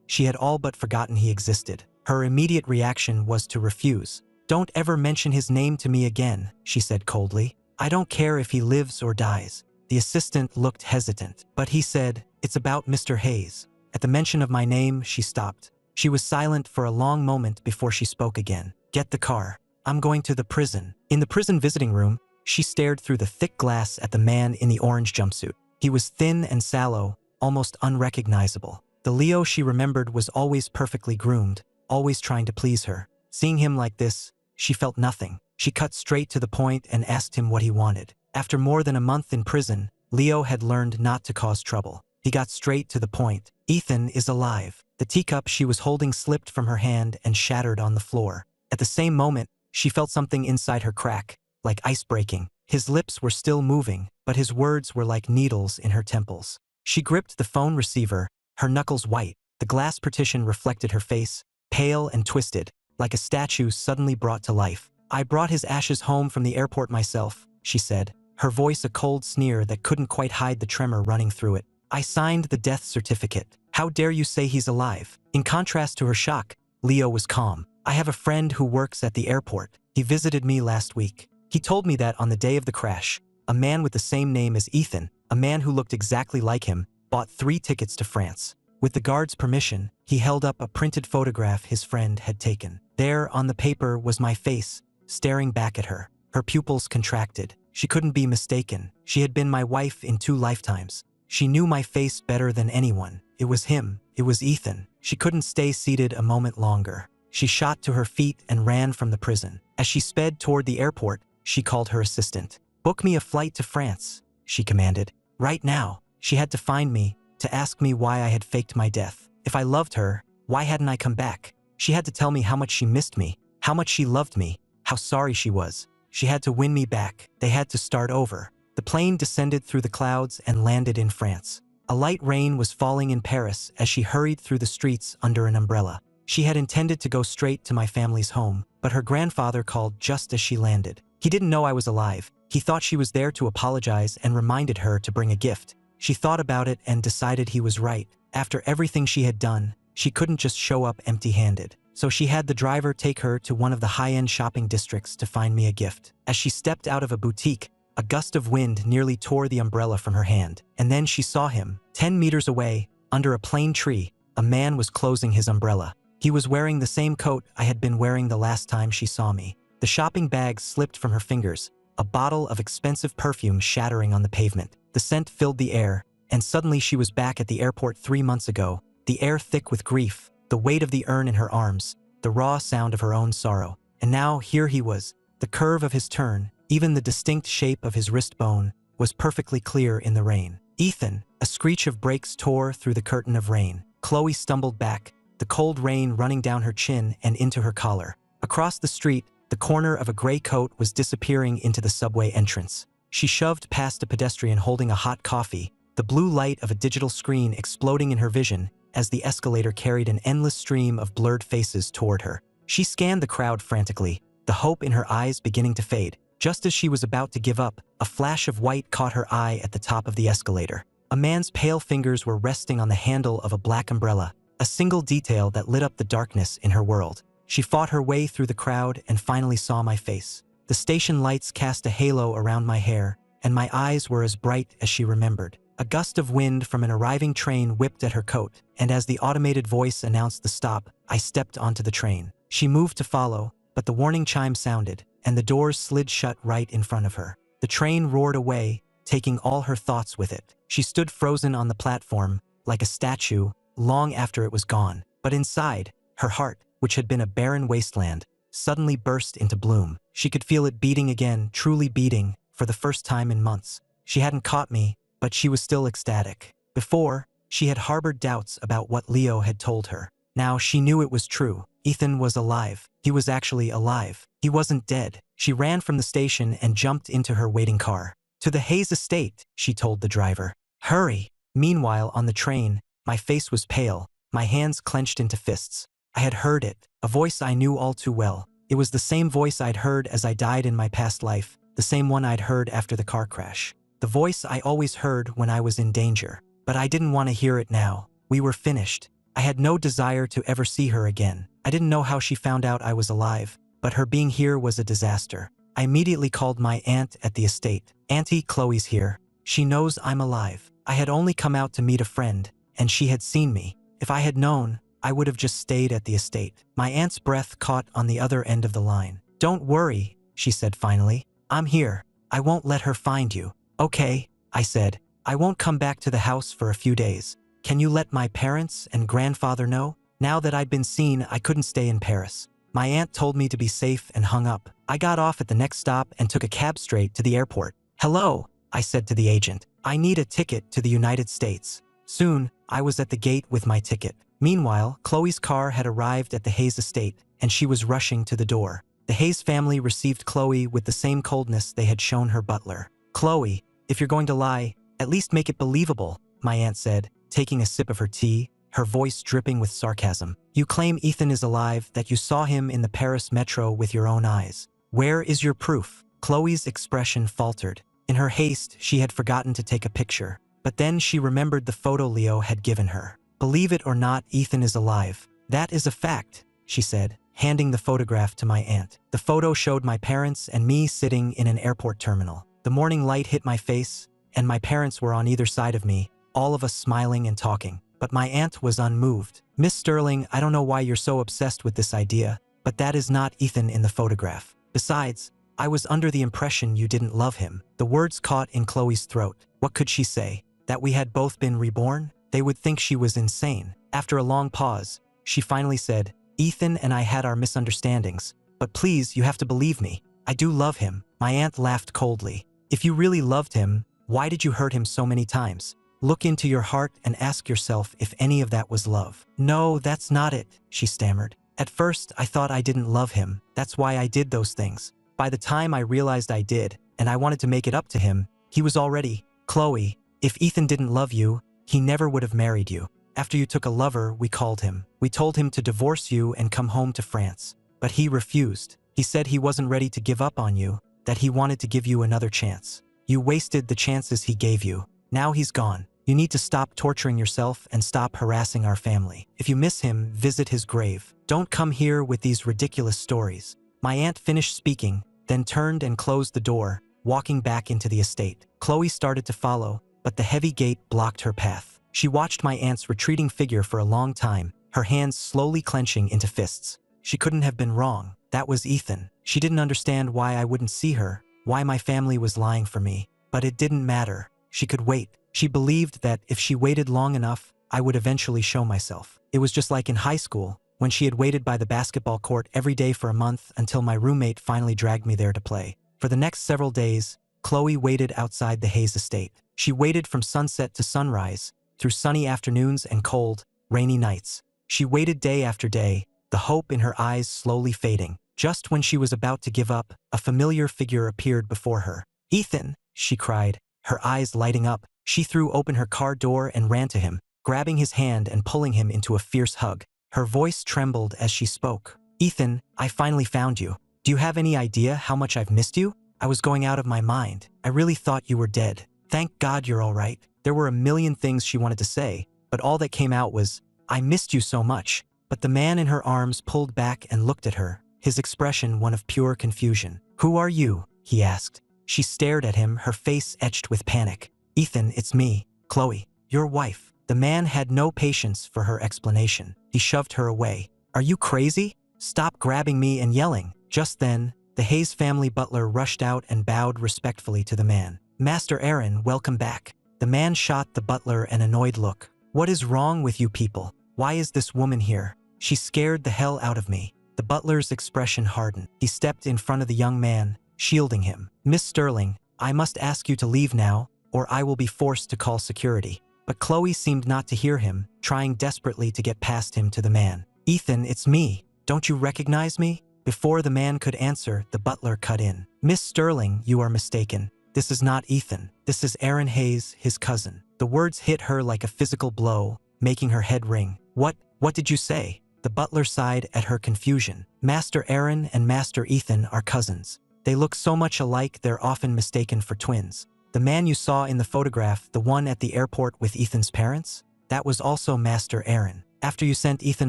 she had all but forgotten he existed. Her immediate reaction was to refuse. "Don't ever mention his name to me again," she said coldly. "I don't care if he lives or dies." The assistant looked hesitant, but he said, "It's about Mr. Hayes." At the mention of my name, she stopped. She was silent for a long moment before she spoke again. "Get the car. I'm going to the prison." In the prison visiting room, she stared through the thick glass at the man in the orange jumpsuit. He was thin and sallow, almost unrecognizable. The Leo she remembered was always perfectly groomed, always trying to please her. Seeing him like this, she felt nothing. She cut straight to the point and asked him what he wanted. After more than a month in prison, Leo had learned not to cause trouble. He got straight to the point. "Ethan is alive." The teacup she was holding slipped from her hand and shattered on the floor. At the same moment, she felt something inside her crack, like ice breaking. His lips were still moving, but his words were like needles in her temples. She gripped the phone receiver, her knuckles white. The glass partition reflected her face, pale and twisted, like a statue suddenly brought to life. "I brought his ashes home from the airport myself," she said, her voice a cold sneer that couldn't quite hide the tremor running through it. "I signed the death certificate. How dare you say he's alive?" In contrast to her shock, Leo was calm. "I have a friend who works at the airport. He visited me last week. He told me that on the day of the crash, a man with the same name as Ethan, a man who looked exactly like him, bought 3 tickets to France. With the guard's permission, he held up a printed photograph his friend had taken. There on the paper was my face, staring back at her. Her pupils contracted. She couldn't be mistaken. She had been my wife in 2 lifetimes. She knew my face better than anyone. It was him. It was Ethan. She couldn't stay seated a moment longer. She shot to her feet and ran from the prison. As she sped toward the airport, she called her assistant. "Book me a flight to France," she commanded. "Right now." She had to find me, to ask me why I had faked my death. If I loved her, why hadn't I come back? She had to tell me how much she missed me, how much she loved me, how sorry she was. She had to win me back. They had to start over. The plane descended through the clouds and landed in France. A light rain was falling in Paris as she hurried through the streets under an umbrella. She had intended to go straight to my family's home, but her grandfather called just as she landed. He didn't know I was alive. He thought she was there to apologize and reminded her to bring a gift. She thought about it and decided he was right. After everything she had done, she couldn't just show up empty-handed. So she had the driver take her to one of the high-end shopping districts to find me a gift. As she stepped out of a boutique, a gust of wind nearly tore the umbrella from her hand. And then she saw him. 10 meters away, under a plane tree, a man was closing his umbrella. He was wearing the same coat I had been wearing the last time she saw me. The shopping bag slipped from her fingers, a bottle of expensive perfume shattering on the pavement. The scent filled the air, and suddenly she was back at the airport 3 months ago, the air thick with grief, the weight of the urn in her arms, the raw sound of her own sorrow. And now here he was, the curve of his turn, even the distinct shape of his wrist bone, was perfectly clear in the rain. "Ethan!" A screech of brakes tore through the curtain of rain. Chloe stumbled back, the cold rain running down her chin and into her collar. Across the street, the corner of a gray coat was disappearing into the subway entrance. She shoved past a pedestrian holding a hot coffee, the blue light of a digital screen exploding in her vision as the escalator carried an endless stream of blurred faces toward her. She scanned the crowd frantically, the hope in her eyes beginning to fade. Just as she was about to give up, a flash of white caught her eye at the top of the escalator. A man's pale fingers were resting on the handle of a black umbrella, a single detail that lit up the darkness in her world. She fought her way through the crowd and finally saw my face. The station lights cast a halo around my hair, and my eyes were as bright as she remembered. A gust of wind from an arriving train whipped at her coat, and as the automated voice announced the stop, I stepped onto the train. She moved to follow, but the warning chime sounded, and the doors slid shut right in front of her. The train roared away, taking all her thoughts with it. She stood frozen on the platform, like a statue, long after it was gone. But inside, her heart, which had been a barren wasteland, suddenly burst into bloom. She could feel it beating again, truly beating, for the first time in months. She hadn't caught me, but she was still ecstatic. Before, she had harbored doubts about what Leo had told her. Now she knew it was true. Ethan was alive. He was actually alive. He wasn't dead. She ran from the station and jumped into her waiting car. "To the Hayes estate," she told the driver. "Hurry." Meanwhile, on the train, my face was pale, my hands clenched into fists. I had heard it, a voice I knew all too well. It was the same voice I'd heard as I died in my past life, the same one I'd heard after the car crash. The voice I always heard when I was in danger. But I didn't want to hear it now. We were finished. I had no desire to ever see her again. I didn't know how she found out I was alive, but her being here was a disaster. I immediately called my aunt at the estate. "Auntie, Chloe's here. She knows I'm alive." I had only come out to meet a friend, and she had seen me. If I had known, I would have just stayed at the estate. My aunt's breath caught on the other end of the line. "Don't worry," she said finally. "I'm here. I won't let her find you." "Okay," I said. "I won't come back to the house for a few days. Can you let my parents and grandfather know?" Now that I'd been seen, I couldn't stay in Paris. My aunt told me to be safe and hung up. I got off at the next stop and took a cab straight to the airport. "Hello," I said to the agent. "I need a ticket to the United States." Soon, I was at the gate with my ticket. Meanwhile, Chloe's car had arrived at the Hayes estate, and she was rushing to the door. The Hayes family received Chloe with the same coldness they had shown her butler. "Chloe, if you're going to lie, at least make it believable," my aunt said, taking a sip of her tea, her voice dripping with sarcasm. "You claim Ethan is alive, that you saw him in the Paris metro with your own eyes. Where is your proof?" Chloe's expression faltered. In her haste, she had forgotten to take a picture. But then she remembered the photo Leo had given her. "Believe it or not, Ethan is alive. That is a fact," she said, handing the photograph to my aunt. The photo showed my parents and me sitting in an airport terminal. The morning light hit my face, and my parents were on either side of me, all of us smiling and talking. But my aunt was unmoved. "Miss Sterling, I don't know why you're so obsessed with this idea, but that is not Ethan in the photograph. Besides, I was under the impression you didn't love him." The words caught in Chloe's throat. What could she say? That we had both been reborn? They would think she was insane. After a long pause, she finally said, "Ethan and I had our misunderstandings, but please, you have to believe me. I do love him." My aunt laughed coldly. "If you really loved him, why did you hurt him so many times? Look into your heart and ask yourself if any of that was love." "No, that's not it," she stammered. "At first, I thought I didn't love him. That's why I did those things. By the time I realized I did, and I wanted to make it up to him, he was already..." "Chloe, if Ethan didn't love you, he never would have married you. After you took a lover, we called him. We told him to divorce you and come home to France. But he refused. He said he wasn't ready to give up on you, that he wanted to give you another chance. You wasted the chances he gave you. Now he's gone. You need to stop torturing yourself and stop harassing our family. If you miss him, visit his grave. Don't come here with these ridiculous stories." My aunt finished speaking, then turned and closed the door, walking back into the estate. Chloe started to follow, but the heavy gate blocked her path. She watched my aunt's retreating figure for a long time, her hands slowly clenching into fists. She couldn't have been wrong. That was Ethan. She didn't understand why I wouldn't see her, why my family was lying for me. But it didn't matter. She could wait. She believed that if she waited long enough, I would eventually show myself. It was just like in high school, when she had waited by the basketball court every day for a month until my roommate finally dragged me there to play. For the next several days, Chloe waited outside the Hayes estate. She waited from sunset to sunrise, through sunny afternoons and cold, rainy nights. She waited day after day, the hope in her eyes slowly fading. Just when she was about to give up, a familiar figure appeared before her. "Ethan!" she cried, her eyes lighting up. She threw open her car door and ran to him. grabbing his hand and pulling him into a fierce hug. Her voice trembled as she spoke. "Ethan, I finally found you. Do you have any idea how much I've missed you? I was going out of my mind. I really thought you were dead. Thank God you're all right." There were a million things she wanted to say, but all that came out was, "I missed you so much." But the man in her arms pulled back and looked at her, his expression one of pure confusion. "Who are you?" he asked. She stared at him, her face etched with panic. "Ethan, it's me, Chloe, your wife." The man had no patience for her explanation. He shoved her away. "Are you crazy? Stop grabbing me and yelling." Just then, the Hayes family butler rushed out and bowed respectfully to the man. "Master Aaron, welcome back." The man shot the butler an annoyed look. "What is wrong with you people? Why is this woman here? She scared the hell out of me." The butler's expression hardened. He stepped in front of the young man, shielding him. "Miss Sterling, I must ask you to leave now, or I will be forced to call security." But Chloe seemed not to hear him, trying desperately to get past him to the man. "Ethan, it's me. Don't you recognize me?" Before the man could answer, the butler cut in. "Miss Sterling, you are mistaken. This is not Ethan. This is Aaron Hayes, his cousin." The words hit her like a physical blow, making her head ring. What did you say?" The butler sighed at her confusion. "Master Aaron and Master Ethan are cousins. They look so much alike they're often mistaken for twins. The man you saw in the photograph, the one at the airport with Ethan's parents? That was also Master Aaron. After you sent Ethan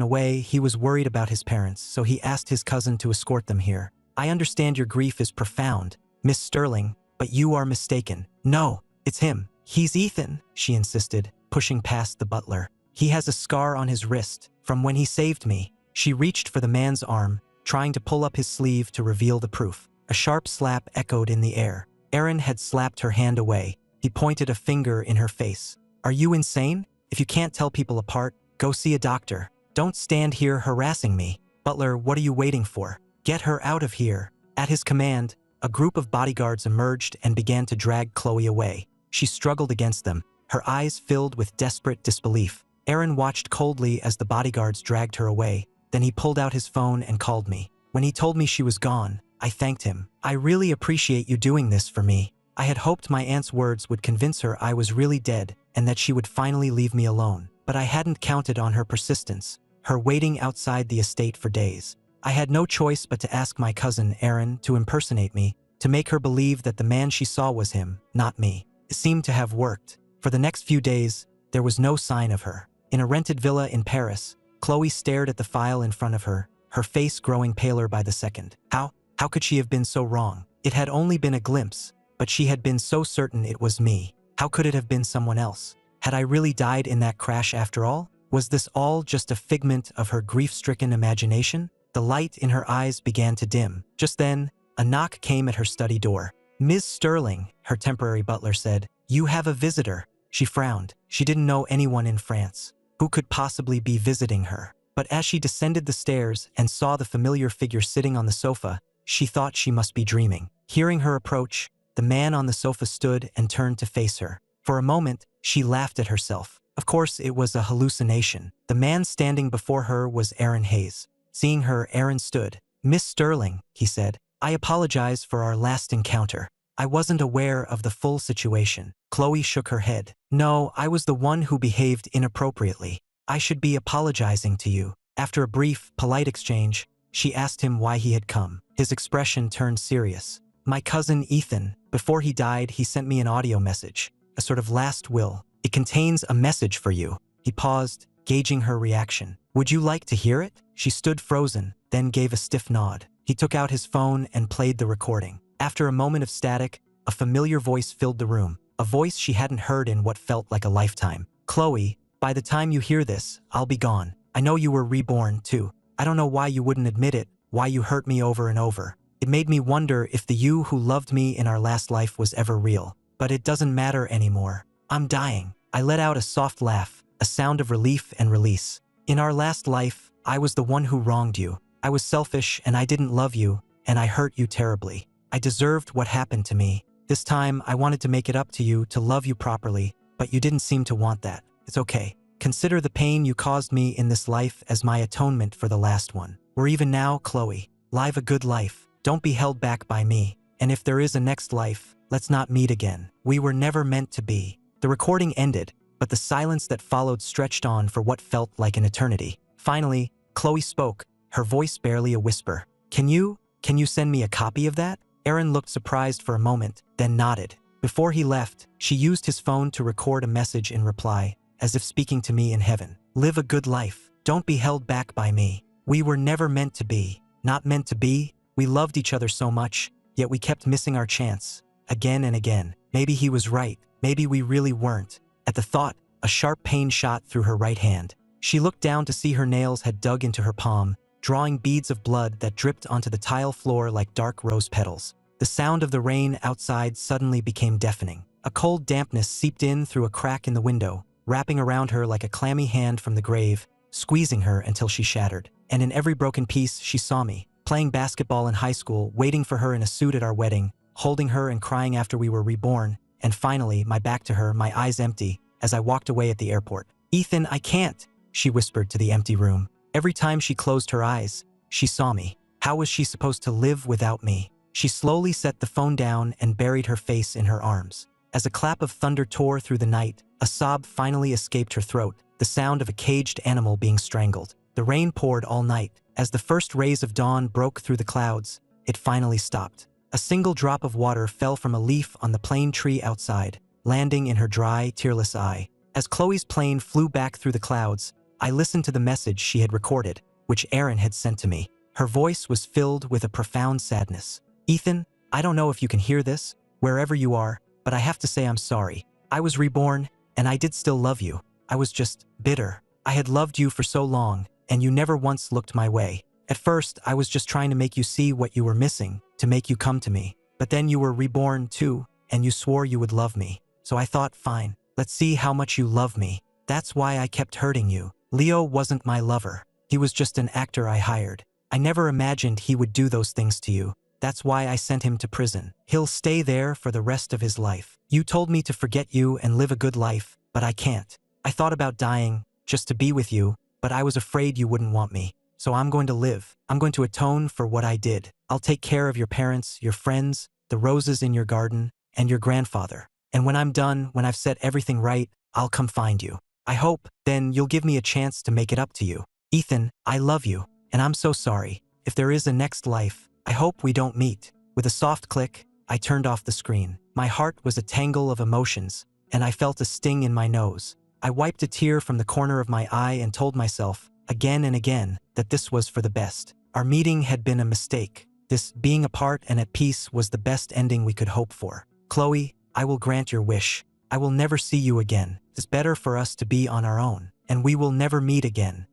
away, he was worried about his parents, so he asked his cousin to escort them here. I understand your grief is profound, Miss Sterling, but you are mistaken." "No, it's him. He's Ethan," she insisted, pushing past the butler. "He has a scar on his wrist, from when he saved me." She reached for the man's arm, trying to pull up his sleeve to reveal the proof. A sharp slap echoed in the air. Aaron had slapped her hand away. He pointed a finger in her face. "Are you insane? If you can't tell people apart, go see a doctor. Don't stand here harassing me." "Butler, what are you waiting for? Get her out of here." At his command, a group of bodyguards emerged and began to drag Chloe away. She struggled against them, her eyes filled with desperate disbelief. Aaron watched coldly as the bodyguards dragged her away. Then he pulled out his phone and called me. When he told me she was gone, I thanked him. "I really appreciate you doing this for me." I had hoped my aunt's words would convince her I was really dead and that she would finally leave me alone. But I hadn't counted on her persistence, her waiting outside the estate for days. I had no choice but to ask my cousin, Aaron, to impersonate me, to make her believe that the man she saw was him, not me. It seemed to have worked. For the next few days, there was no sign of her. In a rented villa in Paris, Chloe stared at the file in front of her, her face growing paler by the second. How could she have been so wrong? It had only been a glimpse, but she had been so certain it was me. How could it have been someone else? Had I really died in that crash after all? Was this all just a figment of her grief-stricken imagination? The light in her eyes began to dim. Just then, a knock came at her study door. "Ms. Sterling," her temporary butler said, "you have a visitor." She frowned. She didn't know anyone in France. Who could possibly be visiting her? But as she descended the stairs and saw the familiar figure sitting on the sofa, she thought she must be dreaming. Hearing her approach, the man on the sofa stood and turned to face her. For a moment, she laughed at herself. Of course, it was a hallucination. The man standing before her was Aaron Hayes. Seeing her, Aaron stood. "Miss Sterling," he said, "I apologize for our last encounter. I wasn't aware of the full situation." Chloe shook her head. "No, I was the one who behaved inappropriately. I should be apologizing to you." After a brief, polite exchange, she asked him why he had come. His expression turned serious. "My cousin Ethan, before he died, he sent me an audio message, a sort of last will. It contains a message for you." He paused, gauging her reaction. "Would you like to hear it?" She stood frozen, then gave a stiff nod. He took out his phone and played the recording. After a moment of static, a familiar voice filled the room, a voice she hadn't heard in what felt like a lifetime. "Chloe, by the time you hear this, I'll be gone. I know you were reborn, too. I don't know why you wouldn't admit it, why you hurt me over and over. It made me wonder if the you who loved me in our last life was ever real. But it doesn't matter anymore. I'm dying." I let out a soft laugh, a sound of relief and release. "In our last life, I was the one who wronged you. I was selfish and I didn't love you, and I hurt you terribly. I deserved what happened to me. This time, I wanted to make it up to you, to love you properly, but you didn't seem to want that. It's okay. Consider the pain you caused me in this life as my atonement for the last one. We're even now, Chloe. Live a good life. Don't be held back by me. And if there is a next life, let's not meet again. We were never meant to be." The recording ended, but the silence that followed stretched on for what felt like an eternity. Finally, Chloe spoke, her voice barely a whisper. Can you send me a copy of that?" Aaron looked surprised for a moment, then nodded. Before he left, she used his phone to record a message in reply, as if speaking to me in heaven. "Live a good life. Don't be held back by me. We were never meant to be. Not meant to be. We loved each other so much, yet we kept missing our chance. Again and again. Maybe he was right. Maybe we really weren't." At the thought, a sharp pain shot through her right hand. She looked down to see her nails had dug into her palm, drawing beads of blood that dripped onto the tile floor like dark rose petals. The sound of the rain outside suddenly became deafening. A cold dampness seeped in through a crack in the window, wrapping around her like a clammy hand from the grave, squeezing her until she shattered. And in every broken piece, she saw me, playing basketball in high school, waiting for her in a suit at our wedding, holding her and crying after we were reborn, and finally, my back to her, my eyes empty, as I walked away at the airport. "Ethan, I can't," she whispered to the empty room. Every time she closed her eyes, she saw me. How was she supposed to live without me? She slowly set the phone down and buried her face in her arms. As a clap of thunder tore through the night, a sob finally escaped her throat, the sound of a caged animal being strangled. The rain poured all night. As the first rays of dawn broke through the clouds, it finally stopped. A single drop of water fell from a leaf on the plane tree outside, landing in her dry, tearless eye. As Chloe's plane flew back through the clouds, I listened to the message she had recorded, which Aaron had sent to me. Her voice was filled with a profound sadness. "Ethan, I don't know if you can hear this, wherever you are, but I have to say I'm sorry. I was reborn, and I did still love you. I was just bitter. I had loved you for so long, and you never once looked my way. At first, I was just trying to make you see what you were missing, to make you come to me. But then you were reborn too, and you swore you would love me. So I thought, fine, let's see how much you love me. That's why I kept hurting you. Leo wasn't my lover. He was just an actor I hired. I never imagined he would do those things to you. That's why I sent him to prison. He'll stay there for the rest of his life. You told me to forget you and live a good life, but I can't. I thought about dying, just to be with you, but I was afraid you wouldn't want me. So I'm going to live. I'm going to atone for what I did. I'll take care of your parents, your friends, the roses in your garden, and your grandfather. And when I'm done, when I've set everything right, I'll come find you. I hope, then you'll give me a chance to make it up to you. Ethan, I love you, and I'm so sorry. If there is a next life, I hope we don't meet." With a soft click, I turned off the screen. My heart was a tangle of emotions, and I felt a sting in my nose. I wiped a tear from the corner of my eye and told myself, again and again, that this was for the best. Our meeting had been a mistake. This being apart and at peace was the best ending we could hope for. "Chloe, I will grant your wish. I will never see you again. It's better for us to be on our own, and we will never meet again.